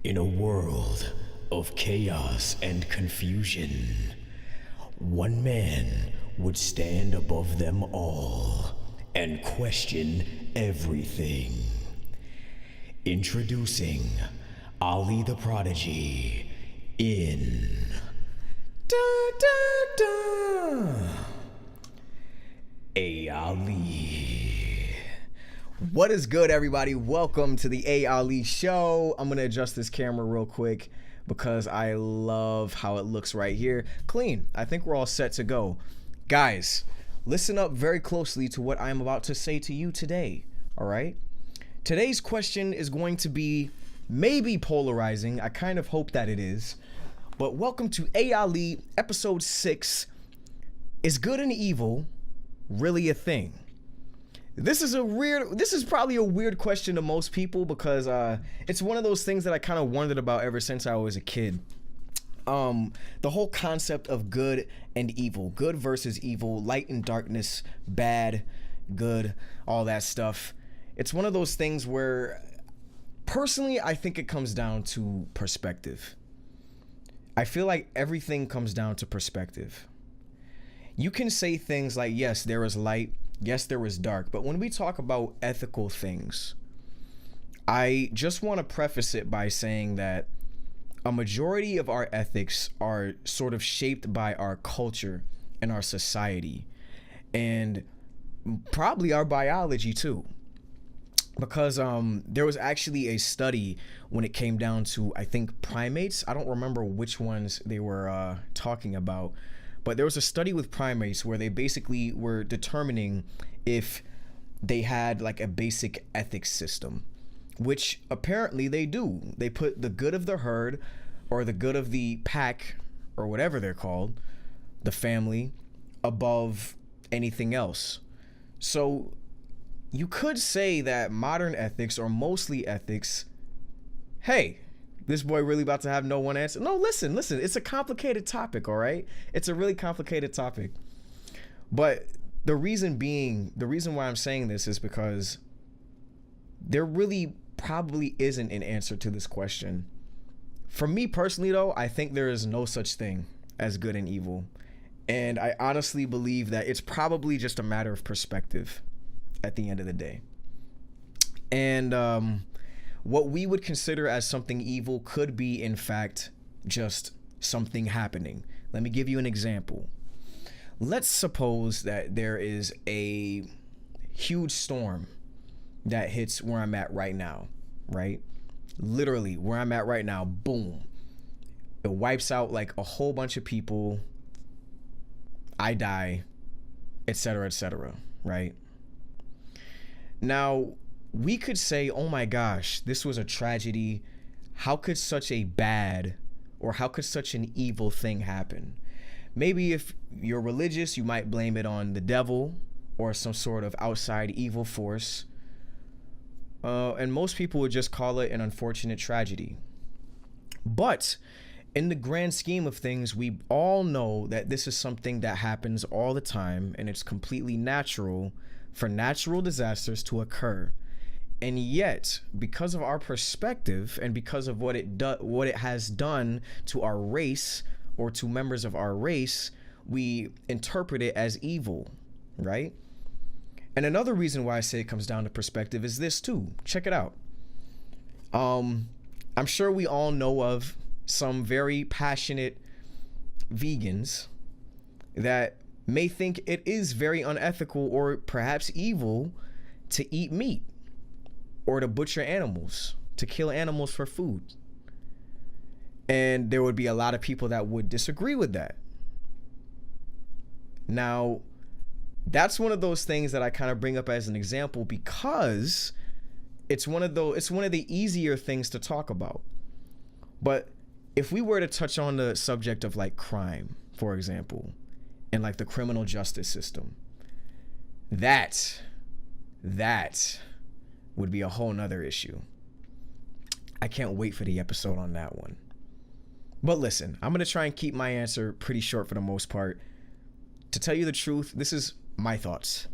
In a world of chaos and confusion, one man would stand above them all and question everything. Introducing Ali the Prodigy in da da da A Ali. What is good, everybody? Welcome to the A Ali Show. I'm gonna adjust this camera real quick because I love how it looks right here. Clean. I think we're all set to go. Guys, listen up very closely to what I'm about to say to you today, all right? Today's question is going to be maybe polarizing. I kind of hope that it is. But welcome to A Ali, episode 6. Is good and evil really a thing? This is probably a weird question to most people because it's one of those things that I kind of wondered about ever since I was a kid. The whole concept of good and evil, good versus evil, light and darkness, bad, good, all that stuff. It's one of those things where, personally, I think it comes down to perspective. I feel like everything comes down to perspective. You can say things like, yes, there is light, yes, there is dark, but when we talk about ethical things, I just want to preface it by saying that a majority of our ethics are sort of shaped by our culture and our society, and probably our biology too. Because there was actually a study when it came down to, I think, primates. I don't remember which ones they were talking about, but there was a study with primates where they basically were determining if they had like a basic ethics system, which apparently they do. They put the good of the herd or the good of the pack or whatever they're called, the family, above anything else. So you could say that modern ethics, or mostly ethics, hey, this boy really about to have no one answer. No, listen, it's a complicated topic, all right? It's a really complicated topic. But the reason why I'm saying this is because there really probably isn't an answer to this question. For me personally, though, I think there is no such thing as good and evil. And I honestly believe that it's probably just a matter of perspective at the end of the day. And what we would consider as something evil could be, in fact, just something happening. Let me give you an example. Let's suppose that there is a huge storm that hits where I'm at right now, right? Literally, where I'm at right now, boom. It wipes out like a whole bunch of people. I die, etc., right? Now, we could say, oh my gosh, this was a tragedy. How could such a bad, or how could such an evil thing happen? Maybe if you're religious, you might blame it on the devil or some sort of outside evil force. And most people would just call it an unfortunate tragedy. But in the grand scheme of things, we all know that this is something that happens all the time, and it's completely natural for natural disasters to occur. And yet, because of our perspective and because of what it has done to our race or to members of our race, we interpret it as evil, right? And another reason why I say it comes down to perspective is this too. Check it out. I'm sure we all know of some very passionate vegans that may think it is very unethical or perhaps evil to eat meat or to butcher animals, to kill animals for food. And there would be a lot of people that would disagree with that. Now, that's one of those things that I kind of bring up as an example because it's one of the easier things to talk about. But if we were to touch on the subject of like crime, for example, and like the criminal justice system, that would be a whole nother issue. I can't wait for the episode on that one. But listen, I'm going to try and keep my answer pretty short for the most part. To tell you the truth, this is my thoughts.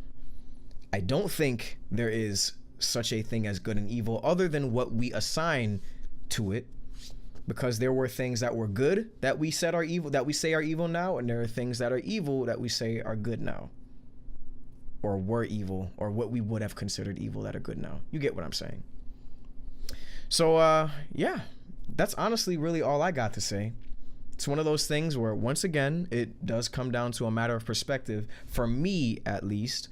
I don't think there is such a thing as good and evil other than what we assign to it because there were things that were good that we said are evil, that we say are evil now, and there are things that are evil that we say are good now, or were evil, or what we would have considered evil that are good now. You get what I'm saying? So yeah, that's honestly really all I got to say. It's one of those things where, once again, it does come down to a matter of perspective, for me at least.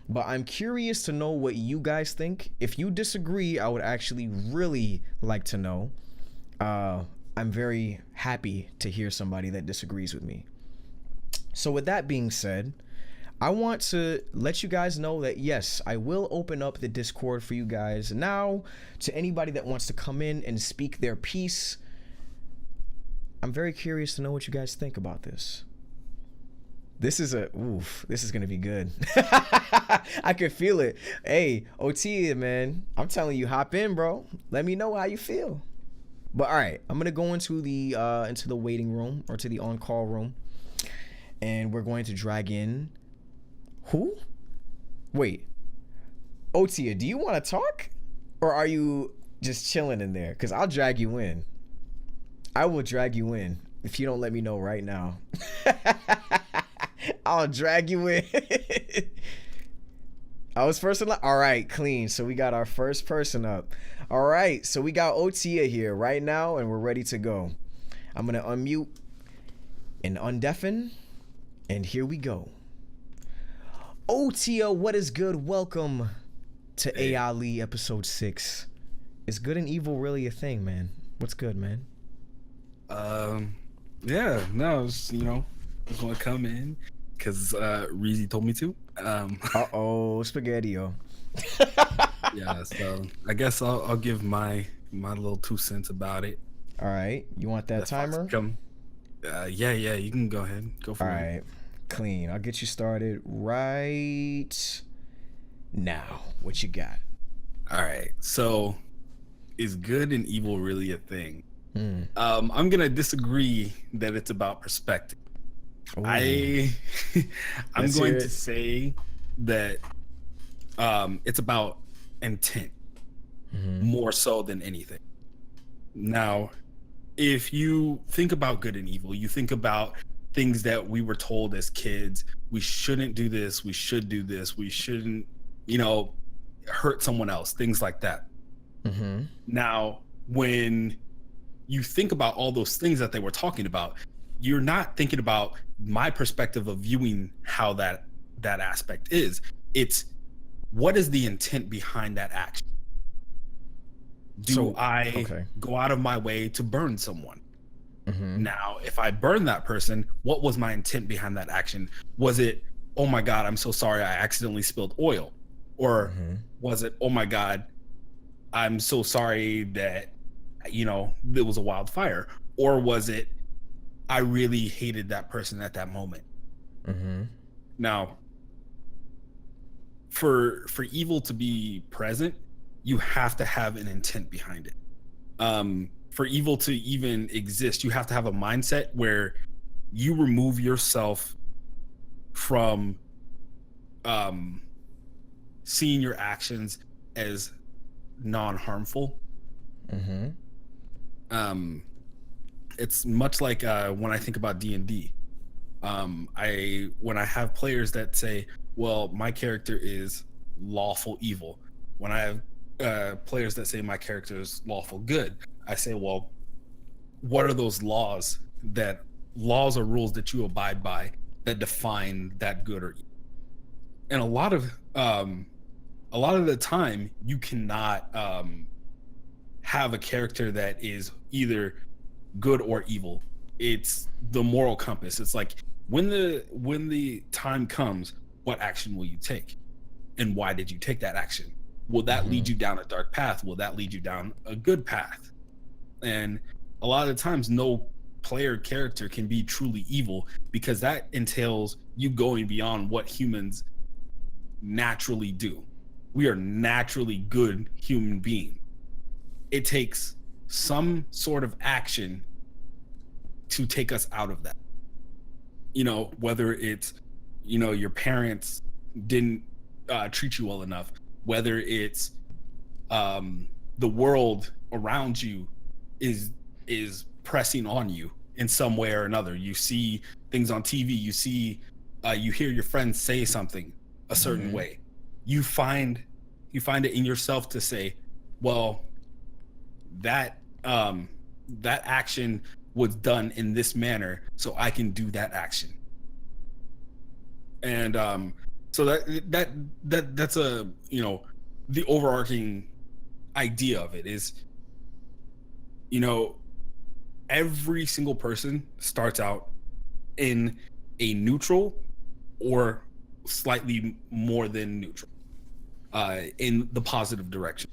But I'm curious to know what you guys think. If you disagree, I would actually really like to know. I'm very happy to hear somebody that disagrees with me. So with that being said, I want to let you guys know that yes, I will open up the Discord for you guys now to anybody that wants to come in and speak their piece. I'm very curious to know what you guys think about this. This is gonna be good. I can feel it. Hey, OT, man, I'm telling you, hop in, bro. Let me know how you feel. But all right, I'm gonna go into the waiting room, or to the on-call room, and we're going to drag in who? Wait, Otia, do you want to talk, or are you just chilling in there? Because I'll drag you in. I will drag you in if you don't let me know right now. I'll drag you in. I was first in line. All right, clean. So we got our first person up. All right, so we got Otia here right now, and we're ready to go. I'm gonna unmute and undeafen, and here we go. Otia, what is good? Welcome to AI episode 6. Is good and evil really a thing, man? What's good, man? Yeah, no, just want to come in because Reezy told me to. Spaghetti-o. Yeah, so I guess I'll give my little 2 cents about it. All right, you want that timer? Yeah, you can go ahead. Go for it. All right, clean. I'll get you started right now. What you got? All right, so is good and evil really a thing? I'm gonna disagree that it's about perspective. Ooh. I'm going to say that it's about intent more so than anything. Now, if you think about good and evil, you think about things that we were told as kids: we shouldn't do this, we should do this, we shouldn't, hurt someone else, things like that. Now, when you think about all those things that they were talking about, you're not thinking about my perspective of viewing how that aspect is. It's what is the intent behind that action? Do I go out of my way to burn someone? Now, if I burn that person, what was my intent behind that action? Was it, oh my God, I'm so sorry, I accidentally spilled oil? Or was it, oh my God, I'm so sorry that there was a wildfire? Or was it, I really hated that person at that moment? Now, for evil to be present, you have to have an intent behind it. For evil to even exist, you have to have a mindset where you remove yourself from seeing your actions as non-harmful. It's much like when I think about D&D. When I have players that say, well, my character is lawful evil. When I have players that say my character is lawful good, I say, well, what are those laws or rules that you abide by that define that good or evil? And a lot of the time, you cannot have a character that is either good or evil. It's the moral compass. It's like, when the time comes, what action will you take, and why did you take that action? Will that lead you down a dark path? Will that lead you down a good path? And a lot of the times, no player character can be truly evil, because that entails you going beyond what humans naturally do. We are naturally good human beings. It takes some sort of action to take us out of that. Whether it's, your parents didn't treat you well enough, whether it's the world around you is is pressing on you in some way or another. You see things on TV, you hear your friends say something a certain way. You find it in yourself to say, well, that action was done in this manner, so I can do that action. And so that's a, you know, the overarching idea of it is, you know, every single person starts out in a neutral or slightly more than neutral, in the positive direction.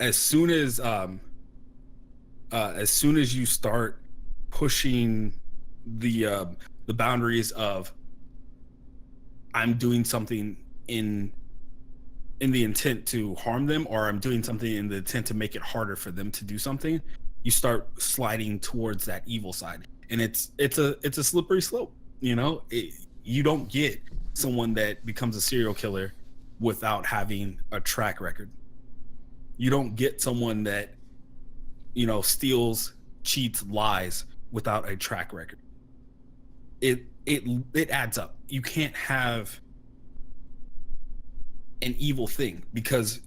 As soon as you start pushing the boundaries of, I'm doing something in the intent to harm them, or I'm doing something in the intent to make it harder for them to do something, you start sliding towards that evil side. And it's a slippery slope, you know. You don't get someone that becomes a serial killer without having a track record. You don't get someone that, you know, steals, cheats, lies without a track record. It adds up. You can't have an evil thing, because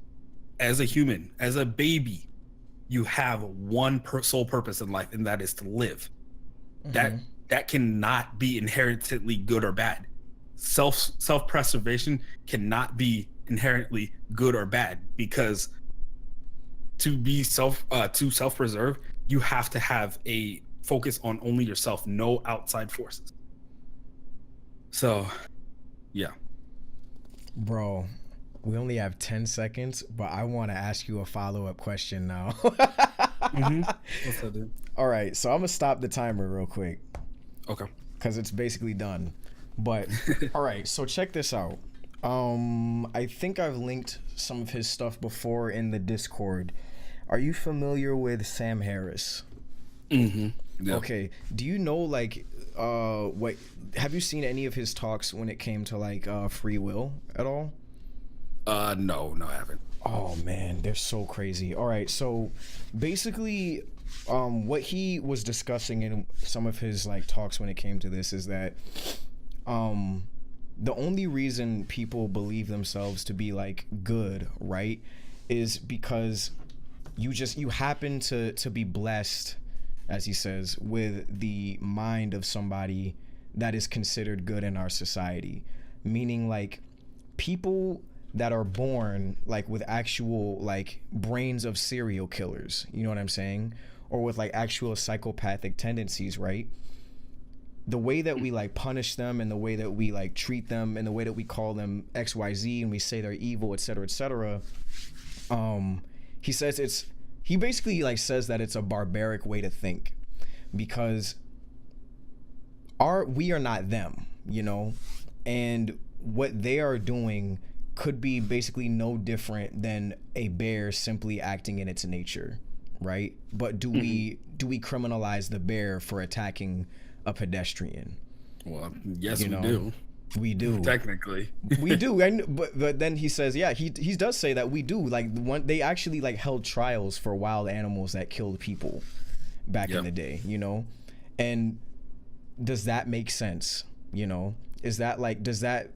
as a human, as a baby, you have one sole purpose in life, and that is to live. That cannot be inherently good or bad. Self-preservation cannot be inherently good or bad, because to be self-preserve, you have to have a focus on only yourself, no outside forces. So, yeah. Bro, we only have 10 seconds, but I want to ask you a follow-up question now. What's that, dude? All right, so I'm going to stop the timer real quick. Okay. Because it's basically done. But, all right, so check this out. I think I've linked some of his stuff before in the Discord. Are you familiar with Sam Harris? Yeah. Okay. Do you know, like, what? Have you seen any of his talks when it came to, like, free will at all? No, I haven't. Oh man, they're so crazy. All right, so basically, what he was discussing in some of his like talks when it came to this is that, the only reason people believe themselves to be like good, right, is because you happen to be blessed, as he says, with the mind of somebody that is considered good in our society. Meaning, like, people that are born like with actual like brains of serial killers, you know what I'm saying, or with like actual psychopathic tendencies, right? The way that we like punish them, and the way that we like treat them, and the way that we call them XYZ, and we say they're evil, etc., etc. He says he basically like says that it's a barbaric way to think, because we are not them, you know, and what they are doing could be basically no different than a bear simply acting in its nature, right? But do we criminalize the bear for attacking a pedestrian? Well, yes, we do. We do. Technically. We do. But then he says, yeah, he does say that we do. Like, they actually like held trials for wild animals that killed people back in the day, you know? And does that make sense? You know? Does that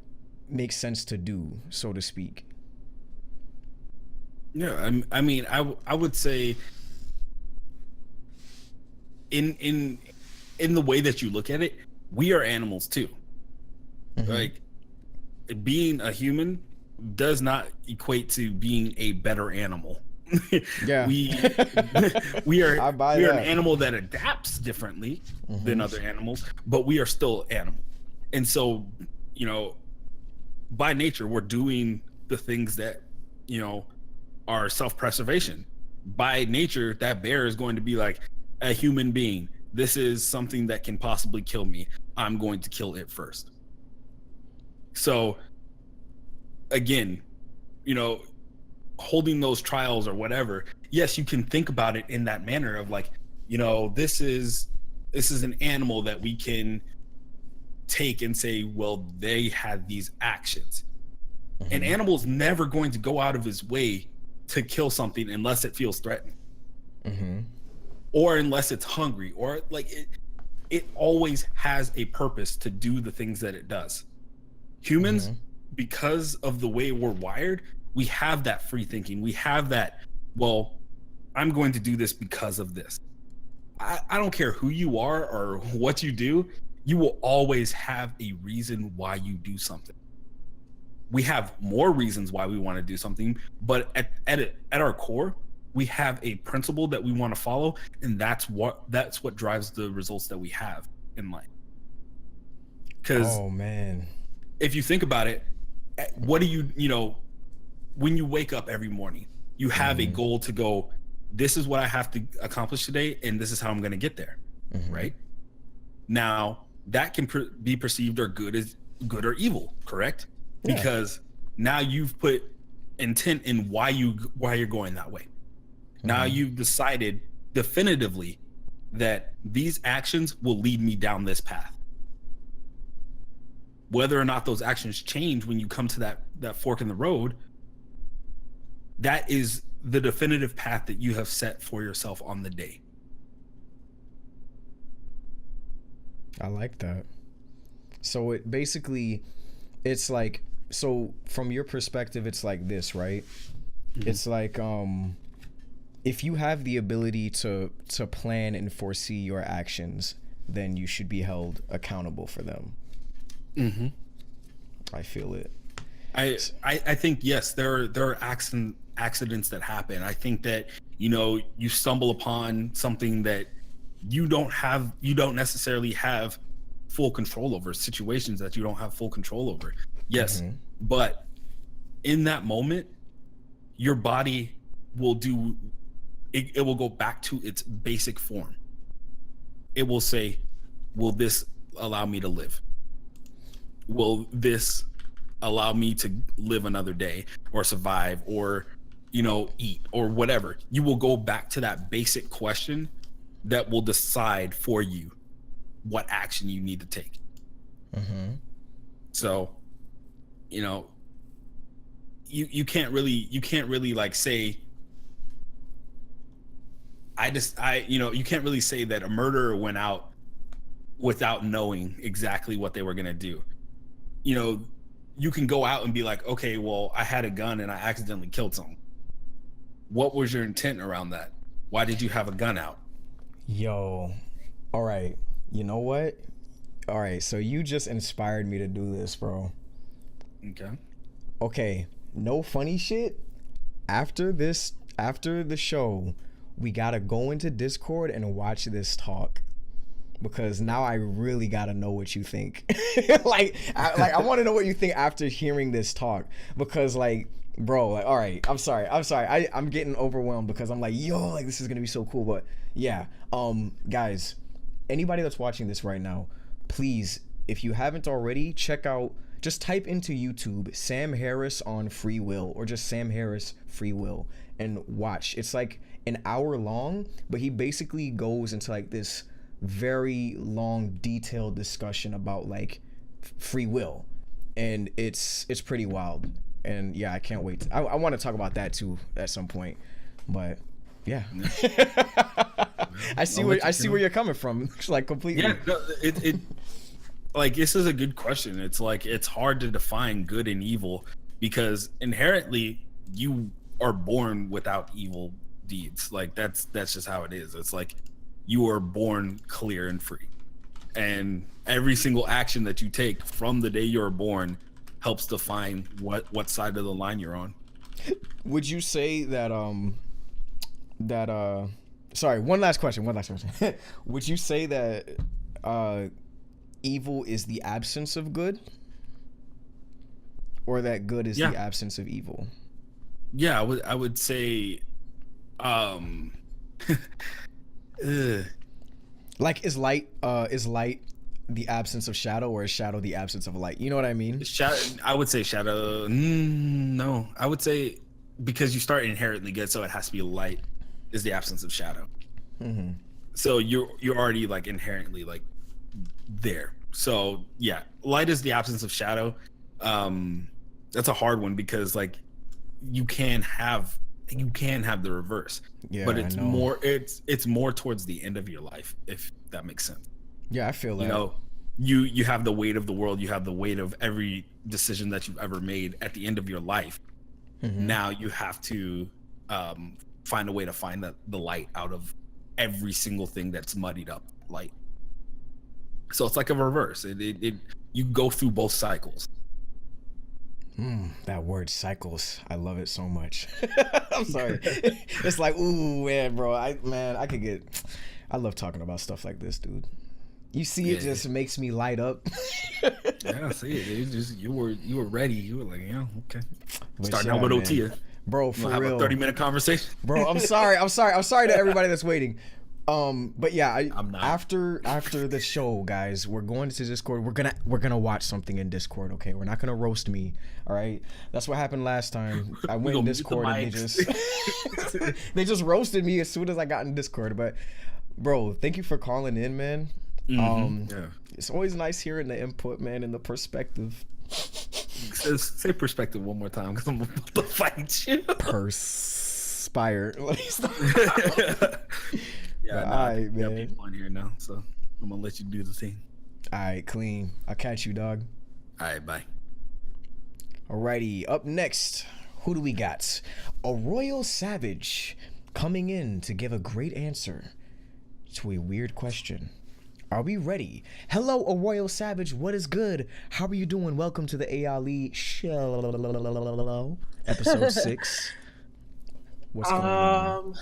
make sense to do, so to speak? Yeah, I mean, I would say in the way that you look at it, we are animals too. Like, being a human does not equate to being a better animal. Yeah. we are an animal that adapts differently than other animals, but we are still animal. And so, you know, by nature, we're doing the things that, you know, are self-preservation. By nature, that bear is going to be like, a human being, this is something that can possibly kill me, I'm going to kill it first. So again, you know, holding those trials or whatever, yes, you can think about it in that manner of like, you know, this is an animal that we can take and say, well, they had these actions. An animal's never going to go out of his way to kill something unless it feels threatened. Mm-hmm. or unless it's hungry, or like it always has a purpose to do the things that it does. Humans, Mm-hmm. because of the way we're wired, we have that free thinking. We have that, well, I'm going to do this because of this. I don't care who you are or what you do, you will always have a reason why you do something. We have more reasons why we want to do something, but at our core, we have a principle that we want to follow, and that's what drives the results that we have in life. Because Oh man. if you think about it, what do when you wake up every morning, you have a Mm-hmm. goal to go, this is what I have to accomplish today, and this is how I'm going to get there. Mm-hmm. Right now, that can be perceived or good or evil, correct? Yeah. Because now you've put intent in why you're going that way. Now Mm-hmm. you've decided definitively that these actions will lead me down this path. Whether or not those actions change when you come to that fork in the road, that is the definitive path that you have set for yourself on the day. I like that. So it basically, it's like, so from your perspective, it's like this, right? Mhm. It's like, if you have the ability to plan and foresee your actions, then you should be held accountable for them. Mm-hmm. I feel it. I think yes, there are accidents that happen. I think that you stumble upon something that you don't necessarily have full control over, situations that you don't have full control over. Yes, Mm-hmm. but in that moment, your body will do it will go back to its basic form. It will say, will this allow me to live? Will this allow me to live another day or survive or eat or whatever? You will go back to that basic question that will decide for you what action you need to take. Mm-hmm. So you can't really like say, you can't really say that a murderer went out without knowing exactly what they were going to do. You can go out and be like, okay, well, I had a gun and I accidentally killed someone. What was your intent around that? Why did you have a gun out? Yo, all right. You know what? All right. So you just inspired me to do this, bro. Okay. Okay. No funny shit. After the show, we gotta go into Discord and watch this talk, because now I really gotta know what you think. I want to know what you think after hearing this talk, because like, bro, like, all right, I'm sorry, I'm getting overwhelmed because I'm like, yo, like this is gonna be so cool. But yeah, guys, anybody that's watching this right now, please, if you haven't already, check out. Just type into YouTube Sam Harris on Free Will, or just Sam Harris Free Will, and watch. It's like an hour long, but he basically goes into like this very long, detailed discussion about like free will, and it's pretty wild. And yeah, I can't wait. I want to talk about that too at some point, but yeah. I see where you're coming from. Like completely. Yeah, no, it like, this is a good question. It's like, it's hard to define good and evil, because inherently you are born without evil deeds. Like, that's just how it is. It's like you are born clear and free, and every single action that you take from the day you're born helps define what side of the line you're on. Would you say that sorry, one last question. Would you say that evil is the absence of good, or that good is Yeah. the absence of evil? Yeah, I would say Like, is light the absence of shadow, or is shadow the absence of light? You know what I mean? I would say shadow. No, I would say, because you start inherently good, so it has to be light, is the absence of shadow. Mm-hmm. So you're already like inherently like there. So yeah, light is the absence of shadow. That's a hard one, because like you can have you can have the reverse. Yeah, But I know. it's more towards the end of your life, if that makes sense. Yeah, I feel You that. know, you have the weight of the world, you have the weight of every decision that you've ever made at the end of your life. Mm-hmm. Now you have to find a way to find the light out of every single thing that's muddied up light. So it's like a reverse. It you go through both cycles. That word cycles, I love it so much. I'm sorry. It's like, ooh, man, bro. I love talking about stuff like this, dude. You see, it Yeah, just makes me light up. yeah, I see it. It just you were ready. You were like, yeah, okay. But Starting yeah, out with man. OT. Bro, We'll for have a real. 30-minute conversation. Bro, I'm sorry. I'm sorry to everybody that's waiting. But yeah, I'm not. after the show, guys, we're going to Discord. We're gonna watch something in Discord. Okay, we're not gonna roast me. All right, that's what happened last time. I We went in gonna mute the Discord and they mics. just they just roasted me as soon as I got in Discord. But bro, thank you for calling in, man. Yeah. It's always nice hearing the input, man, and the perspective. Say perspective one more time, because I'm about to fight you. Perspire. Yeah, But no, all I right, think we got man. people on here now, so I'm gonna let you do the thing. All right, clean. I'll catch you, dog. All right, bye. Alrighty, up next, who do we got? A royal savage coming in to give a great answer to a weird question. Are we ready? Hello, a royal savage. What is good? How are you doing? Welcome to the Ali Show, episode 6. What's going on?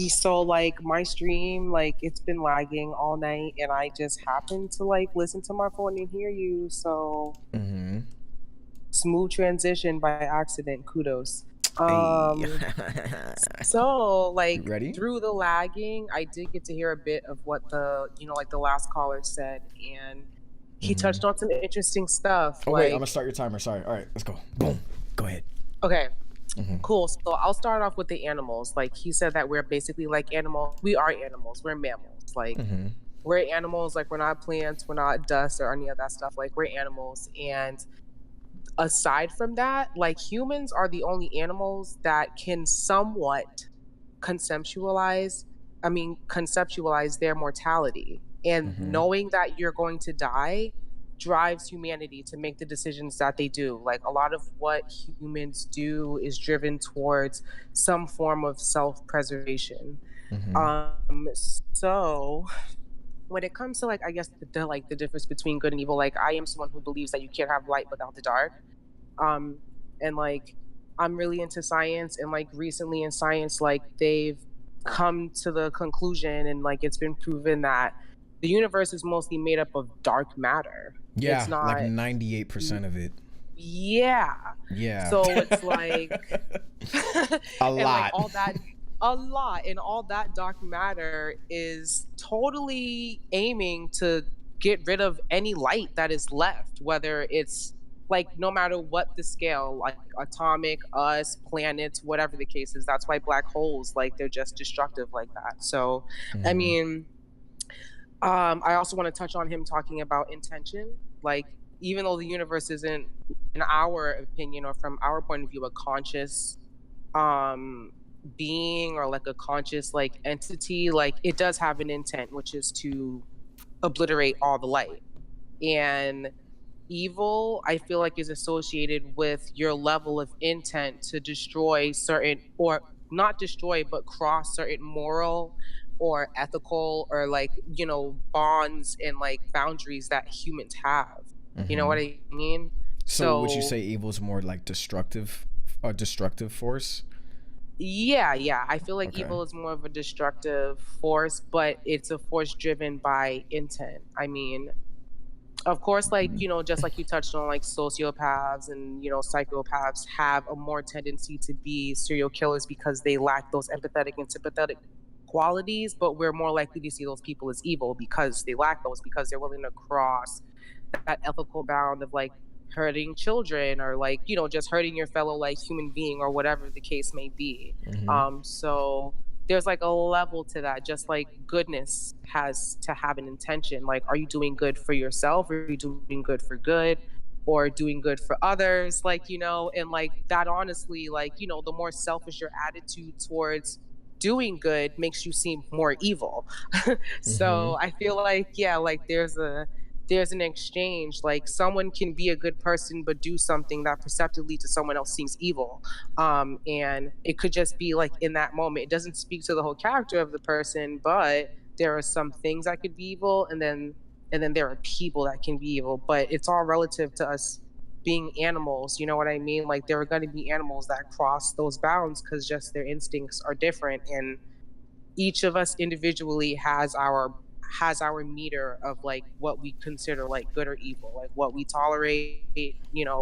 So like my stream, like it's been lagging all night, and I just happened to like listen to my phone and hear you. So Mm-hmm. smooth transition by accident. Kudos. Hey. So You like ready? through the lagging, I did get to hear a bit of what the like the last caller said, and he touched on some interesting stuff. Oh wait, I'm Like gonna start your timer. Sorry. All right, let's go. Boom. Go ahead. okay. Cool. So I'll start off with the animals. Like he said that we're basically like animals. We are animals. We're mammals. Like we're animals. Like we're not plants. We're not dust or any of that stuff. Like we're animals. And aside from that, like humans are the only animals that can somewhat conceptualize, conceptualize their mortality. And knowing that you're going to die drives humanity to make the decisions that they do. Like a lot of what humans do is driven towards some form of self-preservation. So when it comes to like I guess the difference between good and evil, like I am someone who believes that you can't have light without the dark. And like I'm really into science, and like recently in science, like they've come to the conclusion, and like it's been proven that the universe is mostly made up of dark matter. Yeah, It's not like 98% of it. yeah. Yeah. So it's like A and like lot. all that a lot, and all that dark matter is totally aiming to get rid of any light that is left, whether it's like no matter what the scale, like atomic, us, planets, whatever the case is. That's why black holes, like they're just destructive like that. So I mean, I also want to touch on him talking about intention. Like, even though the universe isn't, in our opinion or from our point of view, a conscious being or like a conscious like entity, like it does have an intent, which is to obliterate all the light. And evil, I feel like, is associated with your level of intent to destroy certain, or not destroy, but cross certain moral or ethical or like, bonds and like boundaries that humans have. You know what I mean? So would you So say evil is more like a destructive force? yeah, I feel like Okay. evil is more of a destructive force, but it's a force driven by intent. I mean, of course, like, just like you touched on, like sociopaths and, psychopaths have a more tendency to be serial killers because they lack those empathetic and sympathetic qualities, but we're more likely to see those people as evil because they lack those, because they're willing to cross that ethical bound of like hurting children or like, just hurting your fellow like human being or whatever the case may be. So there's like a level to that, just like goodness has to have an intention. Like, are you doing good for yourself? Are you doing good for good? or doing good for others, like, and like that honestly, like, the more selfish your attitude towards doing good makes you seem more evil. Mm-hmm. So I feel like, yeah, like there's an exchange. Like someone can be a good person but do something that perceptively to someone else seems evil. And it could just be like in that moment. It doesn't speak to the whole character of the person, but there are some things that could be evil, and then there are people that can be evil. But it's all relative to us being animals. You know what I mean? Like there are going to be animals that cross those bounds because just their instincts are different, and each of us individually has our meter of like what we consider like good or evil, like what we tolerate,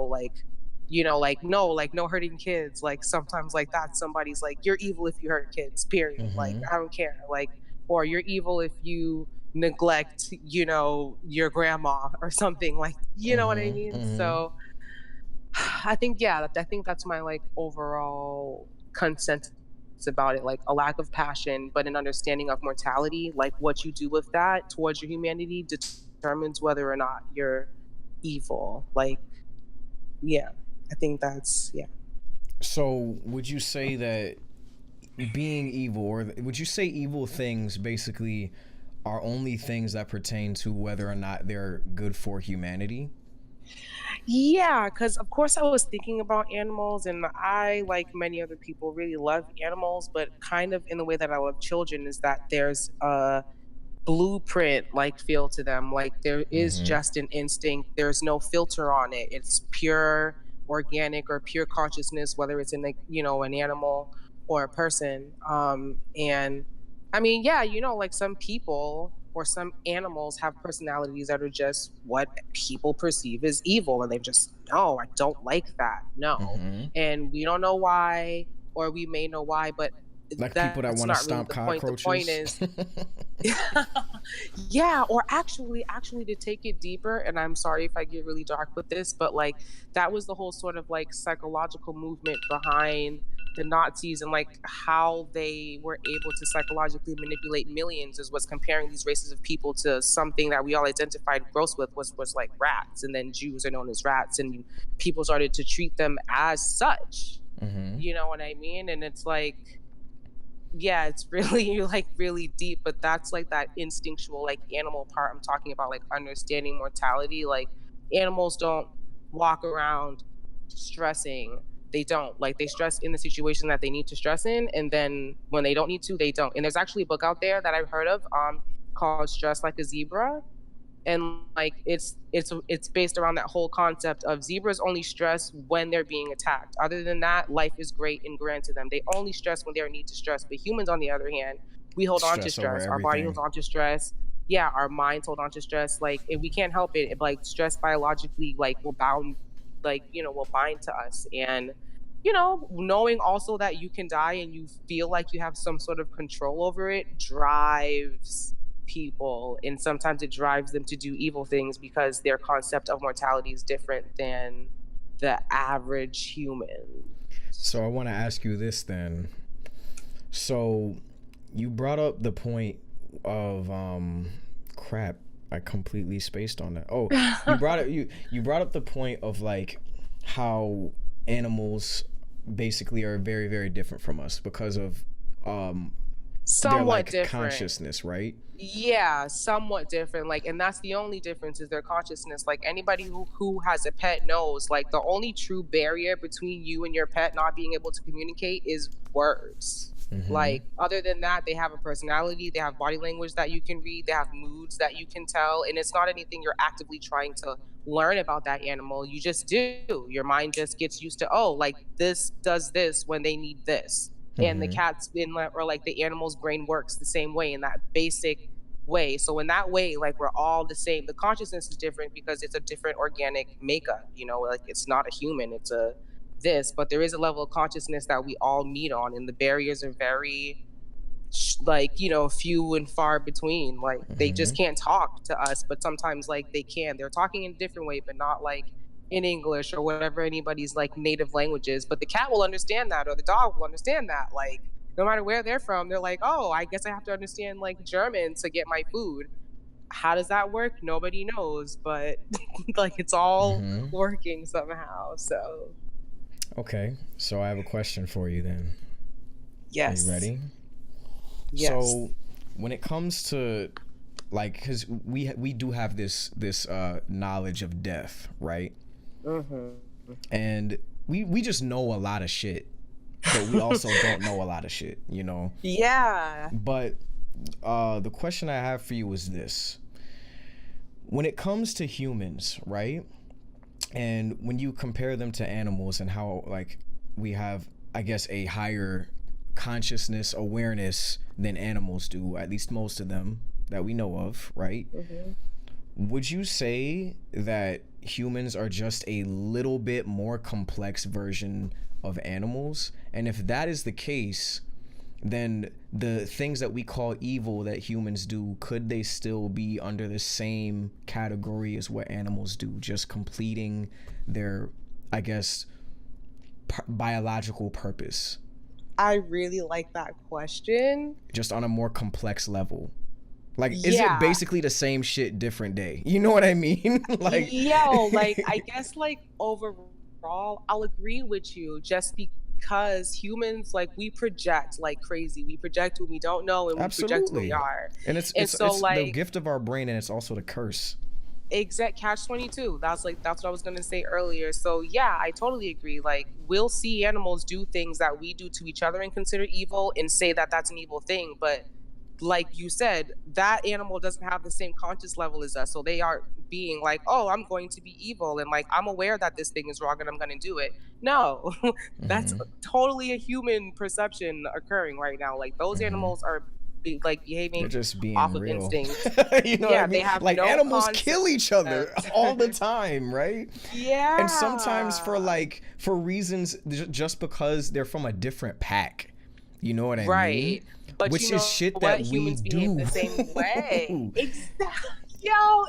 like no hurting kids. Like sometimes like that somebody's like you're evil if you hurt kids, period. Like Mm-hmm. I don't care. Like, or you're evil if you neglect, your grandma or something, like, you know what I Mm-hmm. mean? Mm-hmm. So I think that's my like overall consensus about it, like a lack of passion, but an understanding of mortality. Like what you do with that towards your humanity determines whether or not you're evil. Like, yeah, I think that's yeah. So, would you say that being evil, or would you say evil things basically are only things that pertain to whether or not they're good for humanity? Yeah, because of course I was thinking about animals, and I, like many other people, really love animals, but kind of in the way that I love children is that there's a blueprint like feel to them. Like there is Mm-hmm. just an instinct. There's no filter on it. It's pure organic or pure consciousness, whether it's in an animal or a person. And I mean, yeah, like some people or some animals have personalities that are just what people perceive as evil, and they just no, I don't like that. No, Mm-hmm. and we don't know why, or we may know why, but Like people that that's want to not really stomp the point. The point cockroaches. is yeah, or actually to take it deeper, and I'm sorry if I get really dark with this, but like that was the whole sort of like psychological movement behind the Nazis, and like how they were able to psychologically manipulate millions is was comparing these races of people to something that we all identified gross with was like rats, and then Jews are known as rats, and people started to treat them as such. Mm-hmm. You know what I mean? And it's like yeah, it's really like really deep, but that's like that instinctual like animal part I'm talking about, like understanding mortality. Like animals don't walk around stressing. They don't. Like they stress in the situation that they need to stress in, and then when they don't need to, they don't. And there's actually a book out there that I've heard of called Stress Like a Zebra, and like it's based around that whole concept of zebras only stress when they're being attacked. Other than that, life is great and grand to them. They only stress when they need to stress. But humans, on the other hand, we hold on to Stress over stress. Our body everything. holds on to stress. Yeah, our minds hold on to stress. Like, and we can't help it. Like stress biologically like will bind to us. And knowing also that you can die and you feel like you have some sort of control over it drives people, and sometimes it drives them to do evil things because their concept of mortality is different than the average human. So, I want to ask you this then. So, you brought up the point of crap. I completely spaced on that. Oh, you brought up the point of like how animals basically are very very different from us because of um their Somewhat like different. consciousness, right? Yeah, somewhat different. Like, and that's the only difference is their consciousness. Like anybody who has a pet knows, like the only true barrier between you and your pet not being able to communicate is words. Mm-hmm. Like other than that, they have a personality, they have body language that you can read, they have moods that you can tell, and it's not anything you're actively trying to learn about that animal. You just do. Your mind just gets used to, oh, like this does this when they need this. And the Mm-hmm. cat's in or like the animal's brain works the same way in that basic way. So in that way, like we're all the same. The consciousness is different because it's a different organic makeup, like it's not a human, it's a this, but there is a level of consciousness that we all meet on, and the barriers are very like few and far between. Like they Mm-hmm. just can't talk to us, but sometimes like they can. They're talking in a different way, but not like in English or whatever anybody's like native language is. But the cat will understand that, or the dog will understand that. Like no matter where they're from, they're like, oh, I guess I have to understand like German to get my food. how does that work? Nobody knows, but like it's all Mm-hmm. working somehow. So Okay, so I have a question for you then. Are you yes, ready? yes. So, when it comes to like, because we do have this knowledge of death, right? Hmm. And we just know a lot of shit, but we also don't know a lot of shit, you know. Yeah. But the question I have for you is this: when it comes to humans, right? And when you compare them to animals and how like we have, I guess, a higher consciousness awareness than animals do, at least most of them that we know of, right? Hmm. Would you say that humans are just a little bit more complex version of animals? And if that is the case, then the things that we call evil that humans do, could they still be under the same category as what animals do, just completing their, I guess, biological purpose, I really like that question. just on a more complex level? Like, is it Yeah. basically the same shit, different day? You know what I mean? Like, Like I guess like overall, I'll agree with you just because humans like we project like crazy. We project when we don't know and we project when we absolutely. are. And it's And it's so it's the like gift of our brain, and it's also the curse. exact catch 22. That's what I was gonna say earlier. So yeah, I totally agree. Like we'll see animals do things that we do to each other and consider evil and say that that's an evil thing, but like you said, that animal doesn't have the same conscious level as us. So they are being like, oh, I'm going to be evil. And like, I'm aware that this thing is wrong and I'm going to do it. No, that's Mm-hmm. totally a human perception occurring right now. Like, those Mm-hmm. animals are like They're behaving just being off of real. instinct. You know what I Yeah, mean? they have Like, no animals concept. kill each other all the time, right? And sometimes for Yeah. like for reasons just because they're from a different pack. You know what I mean? Right. But you Which is know shit what? that we Humans behave do. the same way. Exactly. Yo,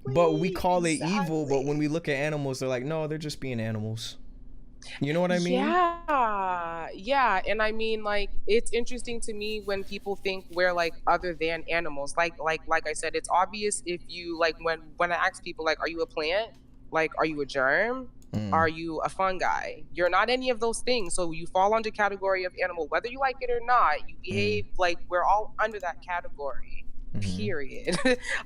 But we exactly. call it evil, but when Exactly. we look at animals, they're like, no, they're just being animals. You know what I mean? Yeah. Yeah. And I mean, like, it's interesting to me when people think we're like other than animals. Like I said, it's obvious if you like when I ask people, like, are you a plant? Like, are you a germ? Mm, Are you a fungi? You're not any of those things. So you fall under category of animal, whether you like it or not. You mm, behave like we're all under that category. mm-hmm, Period.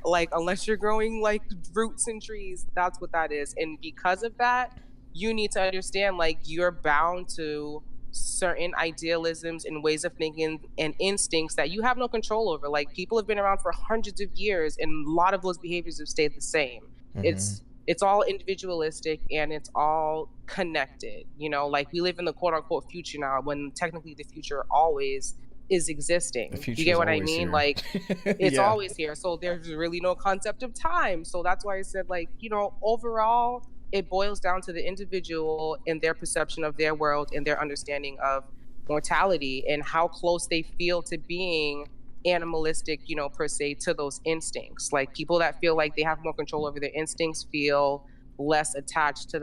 Like unless you're growing like roots and trees, that's what that is. And because of that, you need to understand like you're bound to certain idealisms and ways of thinking and instincts that you have no control over. Like people have been around for hundreds of years and a lot of those behaviors have stayed the same. mm-hmm. It's all individualistic and it's all connected. You know, like we live in the quote unquote future now when technically the future always is The existing. You future get is what I always mean? here. Like it's Yeah. always here. So there's really no concept of time. So that's why I said, like, you know, overall, it boils down to the individual and their perception of their world and their understanding of mortality and how close they feel to being animalistic, you know, per se, to those instincts. Like people that feel like they have more control over their instincts feel less attached to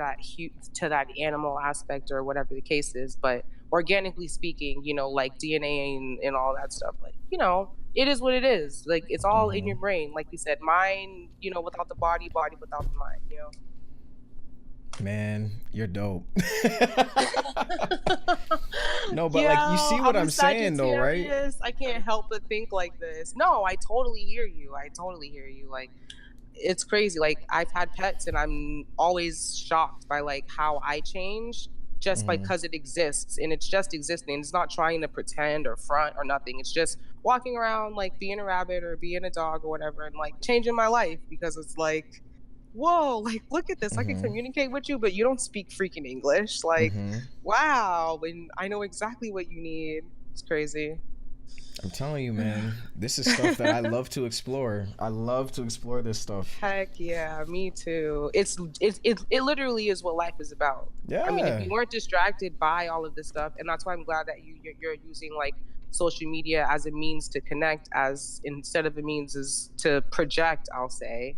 to that animal aspect or whatever the case is. But organically speaking, you know, like DNA and all that stuff, like, you know, it is what it is. Like it's all in Mm-hmm. your brain. Like you said, mind, you know, without the body, body without the mind, you know. Man, you're dope. No, but like you Yo, see what I'm a I'm saying though, right? Sagittarius. I can't help but think like this. No, I totally hear you. I totally hear you. Like it's crazy. Like I've had pets and I'm always shocked by like how I change just Mm-hmm. because it exists and it's just existing. It's not trying to pretend or front or nothing. It's just walking around like being a rabbit or being a dog or whatever and like changing my life because it's like whoa, like look at this. I can Mm-hmm. communicate with you, but you don't speak freaking English. Like, Mm-hmm. wow, and I know exactly what you need. It's crazy. I'm telling you, man, this is stuff that I love to explore. I love to explore this stuff. Heck yeah, me too. It literally is what life is about. I mean, if Yeah. you weren't distracted by all of this stuff, and that's why I'm glad that you're using like social media as a means to connect, as instead of a means is to project. I'll say,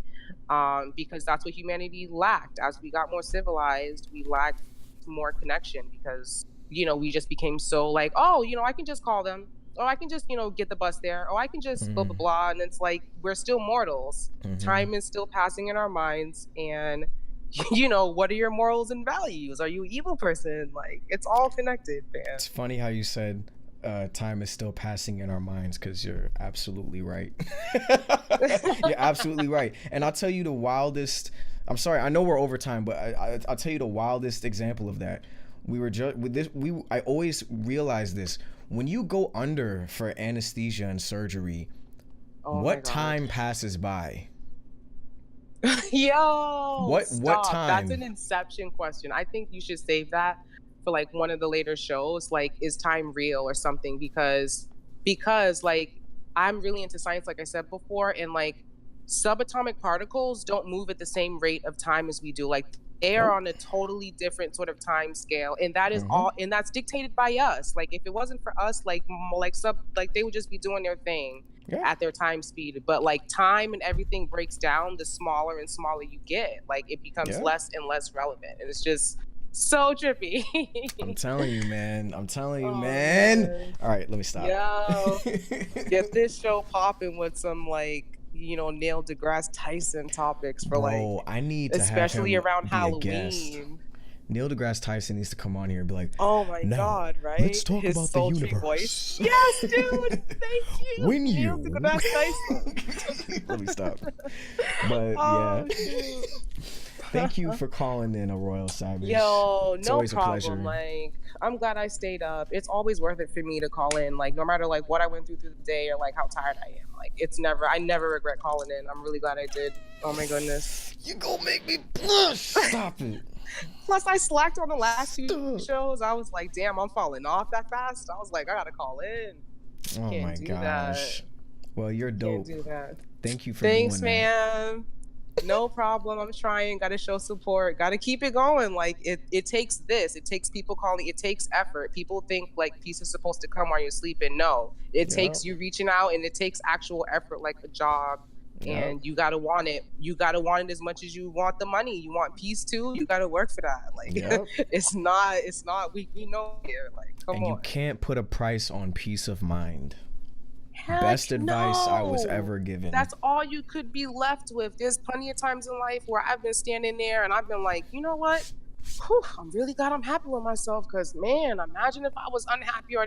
because that's what humanity lacked. As we got more civilized, we lacked more connection because you know we just became so like, oh, you know, I can just call them. oh, I can just, get the bus there. Oh, I can just blah blah Mm-hmm. blah. And it's like we're still mortals. Mm-hmm. Time is still passing in our minds, and what are your morals and values? Are you an evil person? Like it's all connected, man. It's funny how you said time is still passing in our minds, because you're absolutely right. You're absolutely right. And I'll tell you the wildest. I'm sorry, I know we're over time, but I'll tell you the wildest example of that. We were just with this. I always realize this: when you go under for anesthesia and surgery, Oh my what god. time passes by? Yo, What stop. That's an time? inception question. I think you should save that for like one of the later shows. Like, is time real or something? Because like I'm really into science, like I said before, and like subatomic particles don't move at the same rate of time as we do. Like they are Nope. on a totally different sort of time scale, and that is Mm-hmm. all, and that's dictated by us. Like if it wasn't for us, like they would just be doing their thing Yeah. at their time speed. But like time and everything breaks down the smaller and smaller you get. Like it becomes Yeah. less and less relevant. And it's just so trippy. I'm telling you, man. I'm telling you, Oh man. man. All right, let me stop. Yo, get this show popping with some like, Neil deGrasse Tyson topics for like, Bro, I need to have especially him around be a guest. Halloween. Neil deGrasse Tyson needs to come on here and be like, Oh my now, god, right? let's talk His about the sultry universe. voice. Yes, dude. Thank you. When Neil you deGrasse Tyson. let me stop. But Oh, yeah. shoot. Thank you for calling in, a Royal Savage. Yo, It's no always a pleasure. problem. Like, I'm glad I stayed up. It's always worth it for me to call in. Like, no matter like what I went through the day or like how tired I am. Like, I never regret calling in. I'm really glad I did. Oh my goodness. You gonna make me blush. Stop it. Plus, I slacked on the last two Stop. shows. I was like, damn, I'm falling off that fast. I was like, I gotta call in. Oh Can't my do gosh. that. Well, you're dope. Can't do that. Thank you for Thanks, doing that. man. No problem. I'm trying. Got to show support. Got to keep it going. Like it takes this. It takes people calling. It takes effort. People think like peace is supposed to come while you're sleeping. No, it Yep. takes you reaching out, and it takes actual effort, like a job. Yep. And you gotta want it. You gotta want it as much as you want the money. You want peace too. You gotta work for that. Like Yep. it's not. We know here. Like come And on. you can't put a price on peace of mind. Heck Best advice I was no. ever given. That's all you could be left with. There's plenty of times in life where I've been standing there and I've been like, you know what? Whew, I'm really glad I'm happy with myself, because man, imagine if I was unhappy or I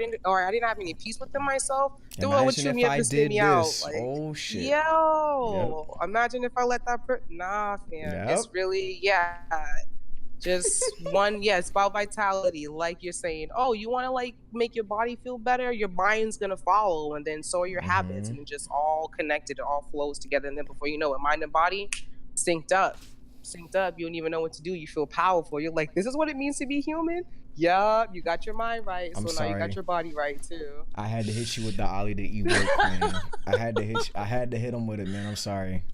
didn't have any peace within myself. Dude, what would chew Imagine me if up I and spit did me out? this. Like, Oh shit. yo, imagine if I let that nah, man. Yep. It's really, yeah. Just one, it's about vitality. Like you're saying, oh, you want to like make your body feel better, your mind's gonna follow, and then so are your habits, and it just all connected, it all flows together, and then before you know it, mind and body synced up. You don't even know what to do. You feel powerful. You're like, this is what it means to be human. Yup, you got your mind right, I'm so now you got sorry. your body right too. I had to hit you with the Ollie to eat work, man. I had to hit him with it, man. I'm sorry.